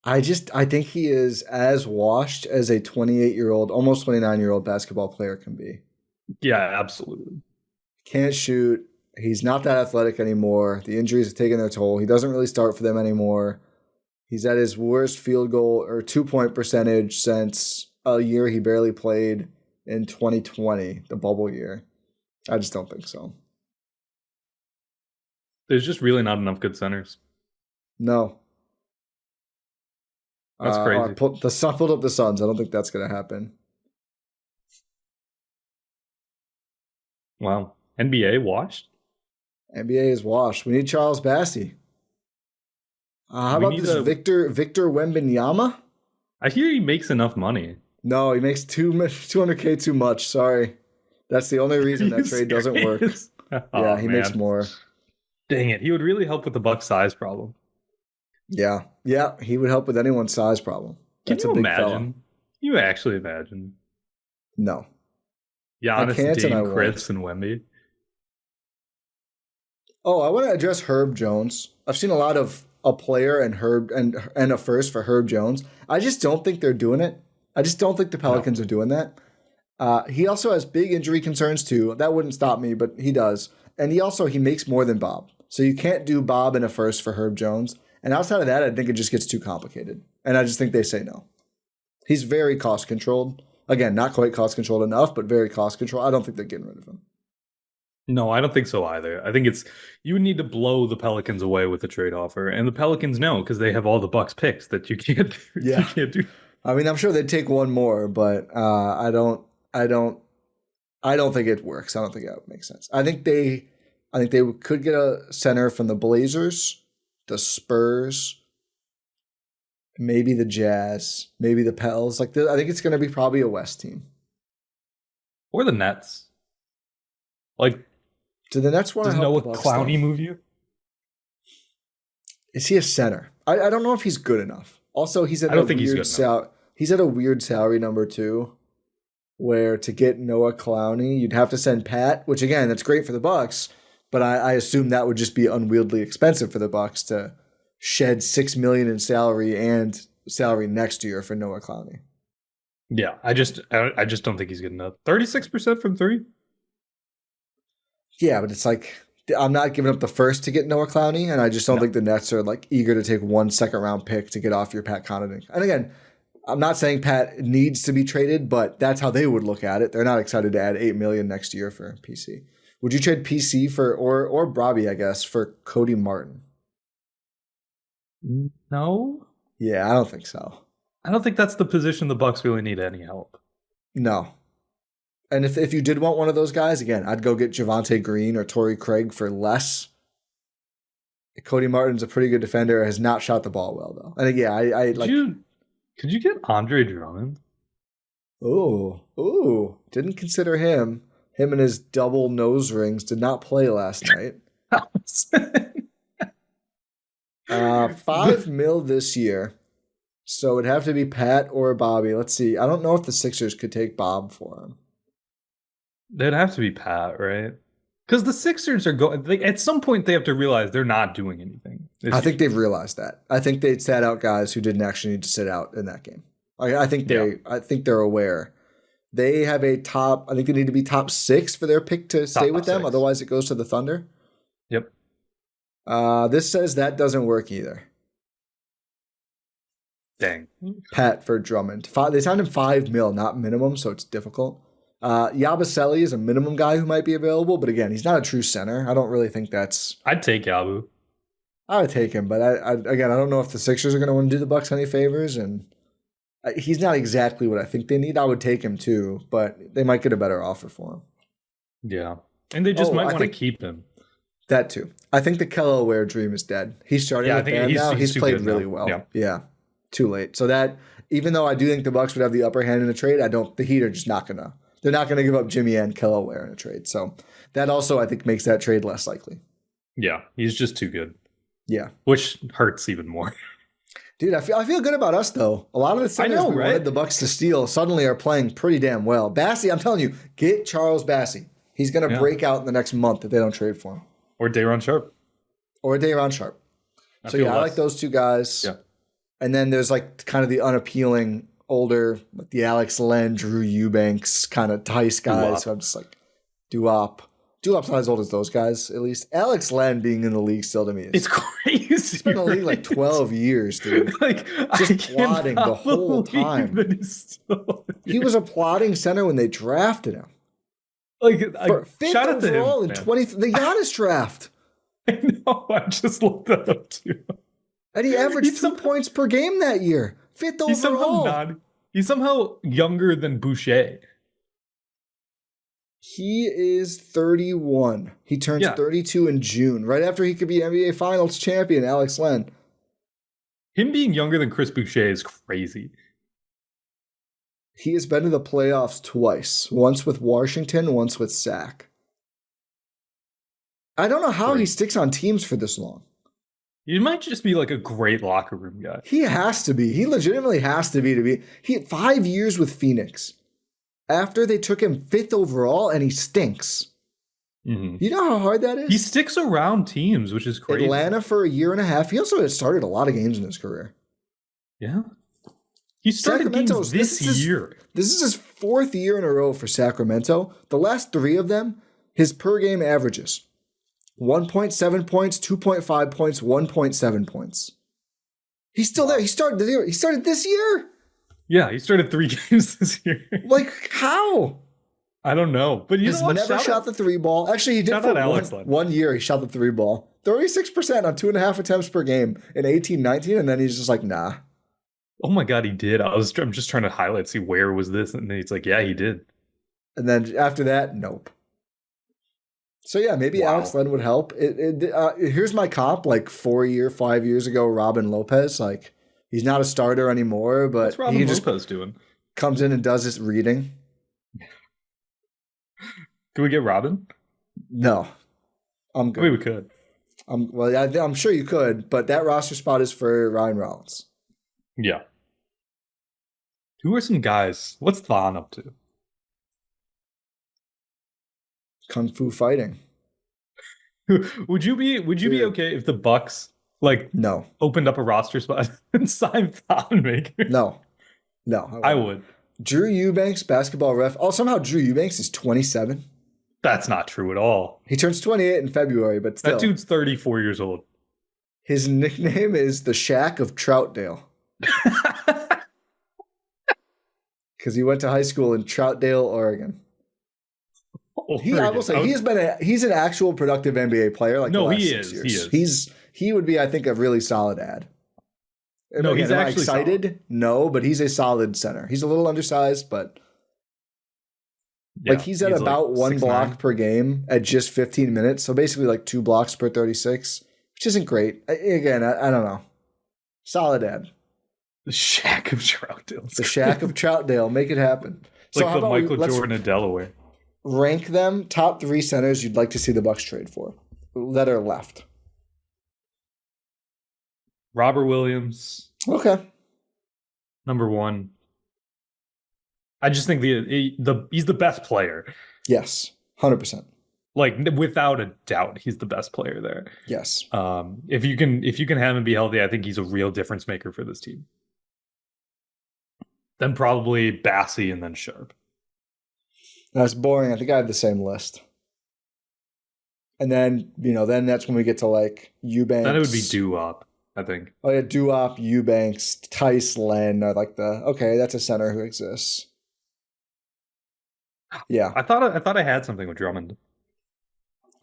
I think he is as washed as a 28-year-old, almost 29-year-old basketball player can be. Yeah, absolutely. Can't shoot. He's not that athletic anymore. The injuries have taken their toll. He doesn't really start for them anymore. He's at his worst field goal or 2-point percentage since a year he barely played in 2020, the bubble year. I just don't think so. There's just really not enough good centers. No. That's crazy. I pulled up the Suns. I don't think that's going to happen. Wow. NBA washed? NBA is washed. We need Charles Bassey. How about this Victor Wembanyama? I hear he makes enough money. No, he makes $200K too much. Sorry. That's the only reason that trade doesn't work. Yeah, he makes more. Dang it. He would really help with the Bucks size problem. Yeah. Yeah, he would help with anyone's size problem. That's a big imagine? Fella. Can you actually imagine? No. Giannis, Dame, Chris, and Wemby. Oh, I want to address Herb Jones. I've seen a lot of a player and Herb and a first for Herb Jones. I just don't think they're doing it. I just don't think the Pelicans are doing that. He also has big injury concerns too. That wouldn't stop me, but he does. And he makes more than Bob. So you can't do Bob and a first for Herb Jones. And outside of that, I think it just gets too complicated. And I just think they say no. He's very cost controlled. Again, not quite cost controlled enough, but very cost controlled. I don't think they're getting rid of him. No, I don't think so either. I think you would need to blow the Pelicans away with a trade offer, and the Pelicans know because they have all the Bucks picks that you can't do. Yeah. You can't do. I mean, I'm sure they'd take one more, but I don't think it works. I don't think that makes sense. I think they could get a center from the Blazers, the Spurs, maybe the Jazz, maybe the Pels. I think it's going to be probably a West team or the Nets. Do the Nets want to help Noah Clowney move you? Is he a center? I don't know if he's good enough. Also, he's at I don't think he's good enough. He's at a weird salary number too, where to get Noah Clowney, you'd have to send Pat, which again, that's great for the Bucks, but I assume that would just be unwieldily expensive for the Bucks to shed $6 million in salary and salary next year for Noah Clowney. Yeah, I just don't think he's good enough. 36% from three. Yeah, but it's like I'm not giving up the first to get Noah Clowney, and I just don't think the Nets are like eager to take 1 second-round pick to get off your Pat Connaughton. And again, I'm not saying Pat needs to be traded, but that's how they would look at it. They're not excited to add $8 million next year for PC. Would you trade PC for or Bobby, I guess, for Cody Martin? No. Yeah, I don't think so. I don't think that's the position the Bucks really need any help. No. And if you did want one of those guys, again, I'd go get Javonte Green or Torrey Craig for less. Cody Martin's a pretty good defender, has not shot the ball well, though. And yeah, I like... Could you get Andre Drummond? Ooh. Didn't consider him. Him and his double nose rings did not play last night. $5 million this year. So it'd have to be Pat or Bobby. Let's see. I don't know if the Sixers could take Bob for him. They'd have to be Pat, right? Because the Sixers are going... at some point, they have to realize they're not doing anything. I think they've realized that. I think they'd sat out guys who didn't actually need to sit out in that game. I think they're aware. They have a top... I think they need to be top 6 for their pick to stay with them. 6. Otherwise, it goes to the Thunder. Yep. This says that doesn't work either. Dang. Pat for Drummond. They signed him $5 million, not minimum, so it's difficult. Yabusele is a minimum guy who might be available, but again, he's not a true center. I don't really think that's... I'd take Yabu. I would take him, but I don't know if the Sixers are going to want to do the Bucks any favors, and he's not exactly what I think they need. I would take him too, but they might get a better offer for him. Yeah, and they just might want to keep him. That too. I think the Kello Ware dream is dead. He's starting with Bam now. He's played really well. Yeah, too late. So that, even though I do think the Bucks would have the upper hand in a trade, the Heat are just not going to. They're not going to give up Jimmy and Kello Ware in a trade. So that also, I think, makes that trade less likely. Yeah, he's just too good. Yeah. Which hurts even more. Dude, I feel good about us, though. A lot of the centers we wanted the Bucks to steal suddenly are playing pretty damn well. Bassey, I'm telling you, get Charles Bassey. He's going to break out in the next month if they don't trade for him. Or Day'Ron Sharpe. So, I like those two guys. Yeah. And then there's like kind of the unappealing older, like the Alex Len, Drew Eubanks kind of Tice guys. So I'm just like, Duop. Duop's not as old as those guys, at least. Alex Len being in the league still to me is... It's crazy. He's been in the league like 12 years, dude. Just plotting the whole time. He was a plotting center when they drafted him. Fifth shout out to overall him, in 20... The Giannis draft. I know. I just looked that up, too. And he averaged 2 points per game that year. 5th overall. He's somehow younger than Boucher. He is 31. He turns 32 in June, right after he could be NBA Finals champion, Alex Len. Him being younger than Chris Boucher is crazy. He has been to the playoffs twice. Once with Washington, once with Sac. I don't know how he sticks on teams for this long. He might just be like a great locker room guy. He has to be. He legitimately has to be. He had 5 years with Phoenix. After they took him 5th overall, and he stinks. Mm-hmm. You know how hard that is? He sticks around teams, which is crazy. Atlanta for a year and a half. He also has started a lot of games in his career. Yeah. He started games this year. This is his 4th year in a row for Sacramento. The last 3 of them, his per game averages. 1.7 points, 2.5 points, 1.7 points. He's still there. He started this year. Yeah, he started 3 games this year. Like, how? I don't know. But he's never shot the 3 ball. Actually, he did for one year. He shot the 3 ball. 36% on 2.5 attempts per game in 18-19, and then he's just like, nah. Oh my God, he did. I'm just trying to highlight, see where was this, and then he's like, yeah, he did. And then after that, nope. So yeah, maybe Alex Len would help. Here's my comp, like 5 years ago, Robin Lopez. Like, he's not a starter anymore, but what's Robin Lopez doing? Comes in and does his reading. Can we get Robin? No, I'm good. Maybe we could. I'm sure you could, but that roster spot is for Ryan Rollins. Yeah. Who are some guys? What's Thon up to? Kung Fu fighting. Would you be Dude. okay if the Bucks like No. opened up a roster spot and signed Thon Maker? No. No. I would. Drew Eubanks, basketball ref. Oh, somehow Drew Eubanks is 27. That's not true at all. He turns 28 in February, but still. That dude's 34 years old. His nickname is the Shack of Troutdale. Because he went to high school in Troutdale, Oregon. I will say he's an actual productive NBA player. Like no, the last he 6 is. years. He would be, I think, a really solid ad. No, he's actually excited. Solid. No, but he's a solid center. He's a little undersized, but he's at about like 1 block per game at just 15 minutes. So basically, like 2 blocks per 36, which isn't great. Again, I don't know. Solid ad. The Shack of Troutdale. The Shack of Troutdale. Make it happen. Like so the Michael Jordan of Delaware. Rank them top 3 centers you'd like to see the Bucks trade for that are left. Robert Williams. Okay. Number 1. I just think he's the best player. Yes, 100%. Like without a doubt, he's the best player there. Yes. If you can have him be healthy, I think he's a real difference maker for this team. Then probably Bassey and then Sharp. That's boring. I think I have the same list. And then, then that's when we get to like Eubanks. Then it would be Doo-Wop, I think. Oh yeah, Doo-Wop, Eubanks, Tice, Len are like okay, that's a center who exists. Yeah. I thought I had something with Drummond.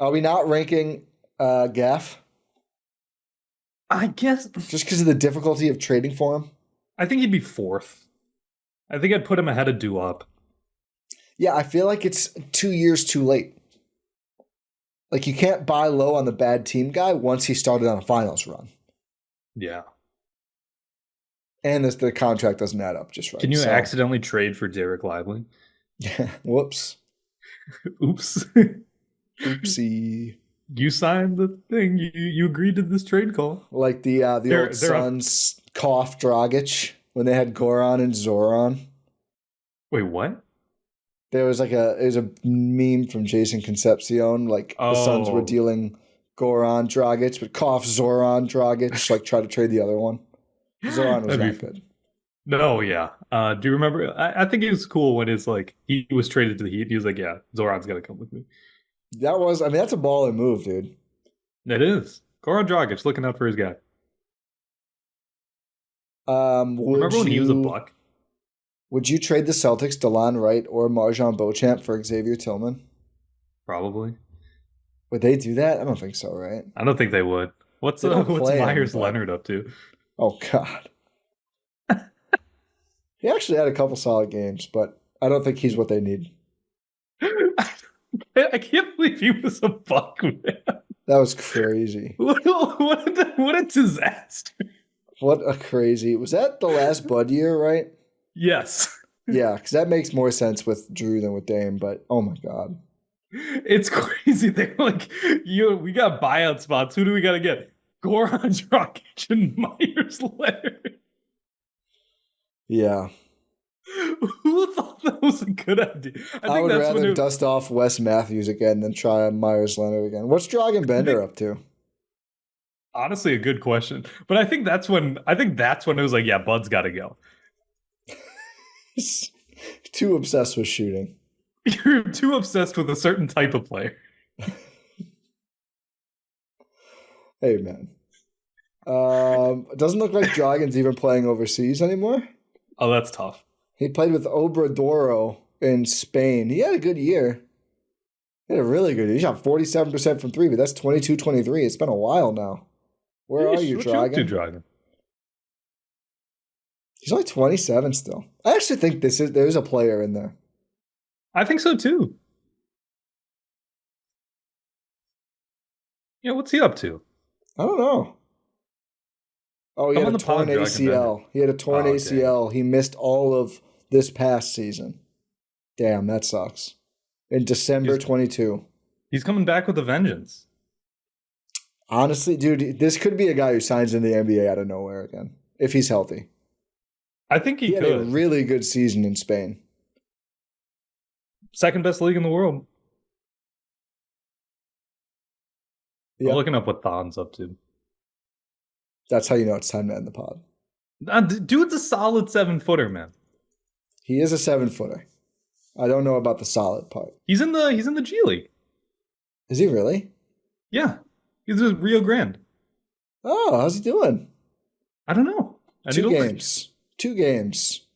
Are we not ranking Gaff? I guess just because of the difficulty of trading for him. I think he'd be 4th. I think I'd put him ahead of Doo-Wop. Yeah, I feel like it's 2 years too late. Like you can't buy low on the bad team guy once he started on a finals run. Yeah. And the contract doesn't add up just right. Can you accidentally trade for Derek Lively? Yeah. Whoops. Oops. Oopsie. You signed the thing. You agreed to this trade call. Like the old Suns cough Dragic when they had Goran and Zoran. Wait, what? There was a meme from Jason Concepcion, like the Suns were dealing Goran Dragic, but cough Zoran Dragic, like try to trade the other one. Zoran was not good. No, yeah. Do you remember? I think it was cool when it's like he was traded to the Heat. He was like, "Yeah, Zoran's got to come with me." That's a baller move, dude. It is. Goran Dragic looking out for his guy. Remember when he was a Buck? Would you trade the Celtics DeLon Wright or Marjon Beauchamp for Xavier Tillman? Probably. Would they do that? I don't think so, right? I don't think they would. What's Myers Leonard up to? Oh God. He actually had a couple solid games, but I don't think he's what they need. I can't believe he was a Buck, man. That was crazy. What a disaster. What a crazy. Was that the last Bud year, right? Yes. Yeah, because that makes more sense with Drew than with Dame, but oh my God. It's crazy. They're like, we got buyout spots. Who do we got to get? Goran Dragic and Myers Leonard. Yeah. Who thought that was a good idea? I would rather dust off Wes Matthews again than try Myers Leonard again. What's Dragan Bender up to? Honestly, a good question. But I think that's when it was like, yeah, Bud's got to go. Too obsessed with shooting. You're too obsessed with a certain type of player. Hey, man. It doesn't look like Dragon's even playing overseas anymore. Oh, that's tough. He played with Obradoro in Spain. He had a good year. He had a really good year. He shot 47% from 3, but that's 22-23. It's been a while now. Where are you, Dragon? He's only 27 still. I actually think there's a player in there. I think so too. Yeah, what's he up to? I don't know. Oh, he had a torn ACL. He had a torn ACL. Damn. He missed all of this past season. Damn, that sucks. In December 22. He's coming back with a vengeance. Honestly, dude, this could be a guy who signs in the NBA out of nowhere again, if he's healthy. I think he had could. a really good season in Spain. Second best league in the world. Yeah. I'm looking up what Thon's up to. That's how you know it's time to end the pod. Dude's a solid 7-footer, man. He is a 7-footer. I don't know about the solid part. He's in the G League. Is he really? Yeah. He's with Rio Grande. Oh, how's he doing? I don't know. 2 games. 2 games.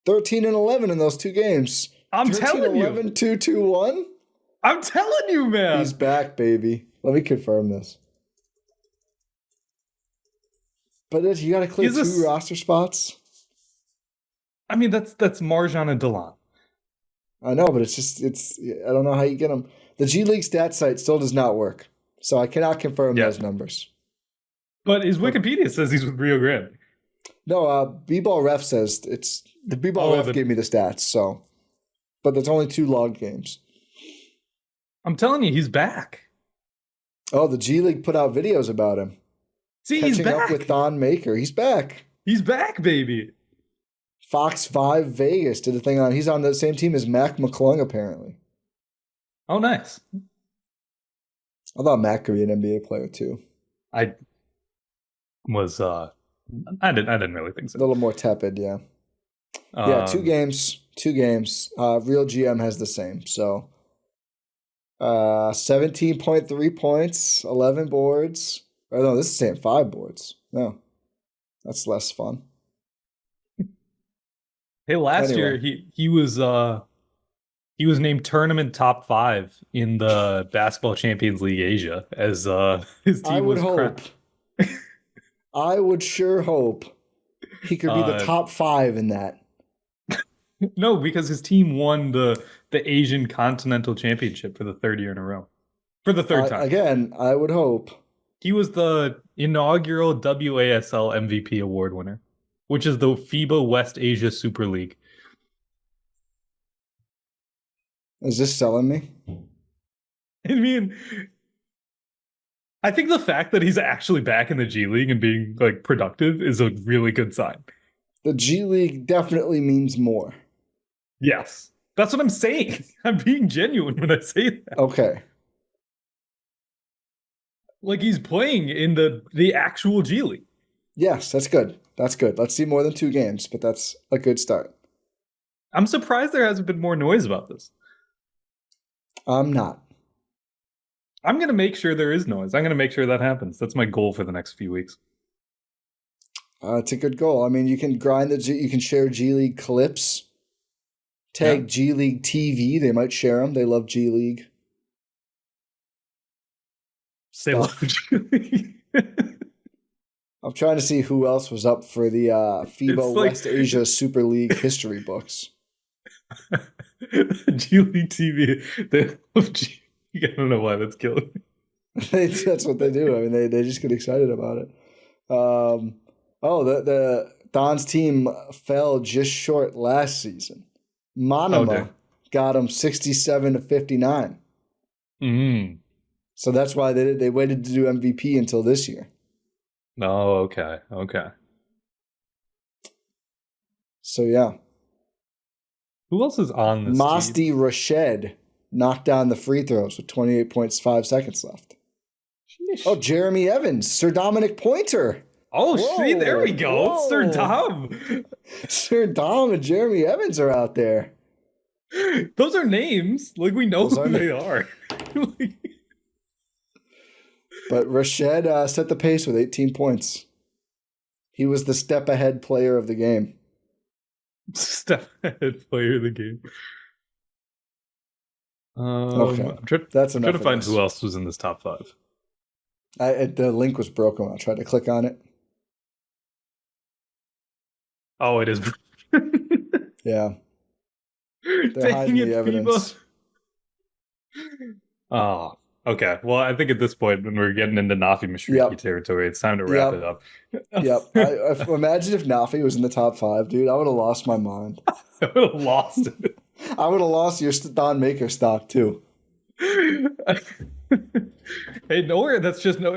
13 and 11 in those 2 games. I'm telling you. 11, 2, 2, 1. I'm telling you, man. He's back, baby. Let me confirm this. But you got to clear 2 roster spots. I mean, that's Marjan and Delon. I know, but I don't know how you get them. The G League stat site still does not work, so I cannot confirm those numbers. But his Wikipedia says he's with Rio Grande. No, B-Ball Ref says it's the B-Ball Ref gave me the stats, so. But there's only 2 log games. I'm telling you, he's back. Oh, the G League put out videos about him. See, Catching he's back. up with Thon Maker. He's back. He's back, baby. Fox 5 Vegas did a thing on. He's on the same team as Mac McClung, apparently. Oh, nice. I thought Mac could be an NBA player too. I didn't really think so. A little more tepid, yeah. Yeah, 2 games. 2 games. Real GM has the same. So 17.3 points, 11 boards. Oh no, this is saying 5 boards. No. That's less fun. Hey, last year he was named tournament top 5 in the Basketball Champions League Asia as his team was hope. I would sure hope he could be the top 5 in that. No, because his team won the Asian Continental Championship for the 3rd year in a row. For the 3rd time. Again, I would hope. He was the inaugural WASL MVP award winner, which is the FIBA West Asia Super League. Is this selling me? I mean, I think the fact that he's actually back in the G League and being like productive is a really good sign. The G League definitely means more. Yes. That's what I'm saying. I'm being genuine when I say that. Okay. Like he's playing in the actual G League. Yes, that's good. That's good. Let's see more than 2 games, but that's a good start. I'm surprised there hasn't been more noise about this. I'm not. I'm going to make sure there is noise. I'm going to make sure that happens. That's my goal for the next few weeks. It's a good goal. I mean, you can you can share G League clips. Tag G League TV. They might share them. They love G League. They love G League. I'm trying to see who else was up for the FIBA West Asia Super League history books. G League TV. They love G League. I don't know why that's killing me. That's what they do. I mean, they just get excited about it. The Don's team fell just short last season. Manama got him 67-59. Mm. So that's why they waited to do MVP until this year. Oh, okay. So yeah. Who else is on this Masti team? Rashed knocked down the free throws with 28.5 seconds left. Sheesh. Oh, Jeremy Evans, Sir Dominic Pointer. Oh, see, there we go. Whoa. Sir Dom. Sir Dom and Jeremy Evans are out there. Those are names. Like, we know who they are. But Rashed set the pace with 18 points. He was the step ahead player of the game. Step ahead player of the game. Okay. That's enough. I'm trying to find who else was in this top 5. The link was broken when I tried to click on it. Oh, it is. Yeah. They're hiding the evidence. Oh, okay. Well, I think at this point, when we're getting into Nafi Mashriki territory, it's time to wrap it up. Yep. Imagine if Nafi was in the top 5, dude. I would have lost my mind. I would have lost it. I would have lost your Don Maker stock, too. Hey, nowhere. That's just no.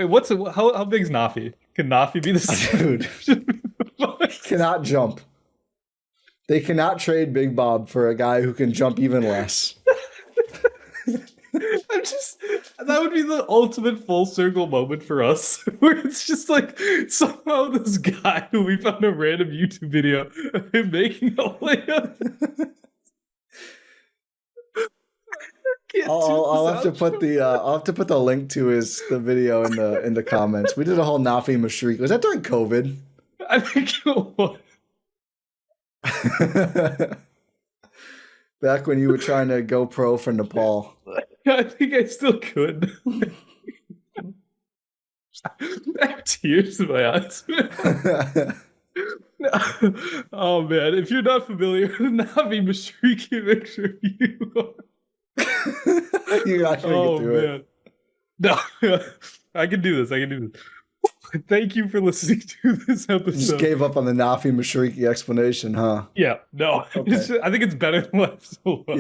How big's Nafi? Can Nafi be the dude? Cannot jump. They cannot trade Big Bob for a guy who can jump even less. That would be the ultimate full circle moment for us, where it's just like somehow this guy who we found a random YouTube video of him making a layup. I'll have to put the link to the video in the comments. We did a whole Nafi Mashriq. Was that during COVID? I think it was. Back when you were trying to go pro for Nepal. I think I still could. I have tears in my eyes. Oh man, if you're not familiar with Nafi Mashriqi, make sure you are. You're not gonna get through it. No, I can do this. Thank you for listening to this episode. You just gave up on the Nafi Mashriqi explanation, huh? Yeah, no. Okay. I think it's better than left so well.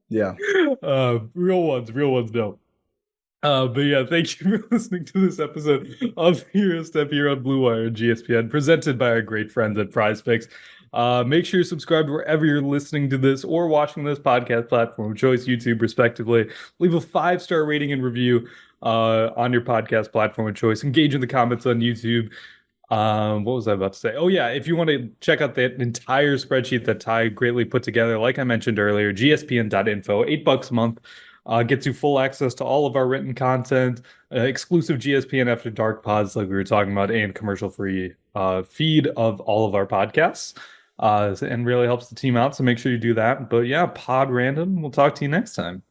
Yeah. Real ones, no. But yeah, thank you for listening to this episode of Hero Step here on Blue Wire and GSPN, presented by our great friends at PrizePicks. Make sure you're subscribed wherever you're listening to this or watching this podcast platform of choice, YouTube, respectively. Leave a 5-star rating and review on your podcast platform of choice. Engage in the comments on YouTube. What was I about to say? Oh yeah, if you want to check out that entire spreadsheet that Ti greatly put together, like I mentioned earlier, gspn.info, $8 a month. Gets you full access to all of our written content, exclusive GSPN After Dark pods like we were talking about, and commercial-free feed of all of our podcasts. And really helps the team out, so make sure you do that. But yeah, pod random. We'll talk to you next time.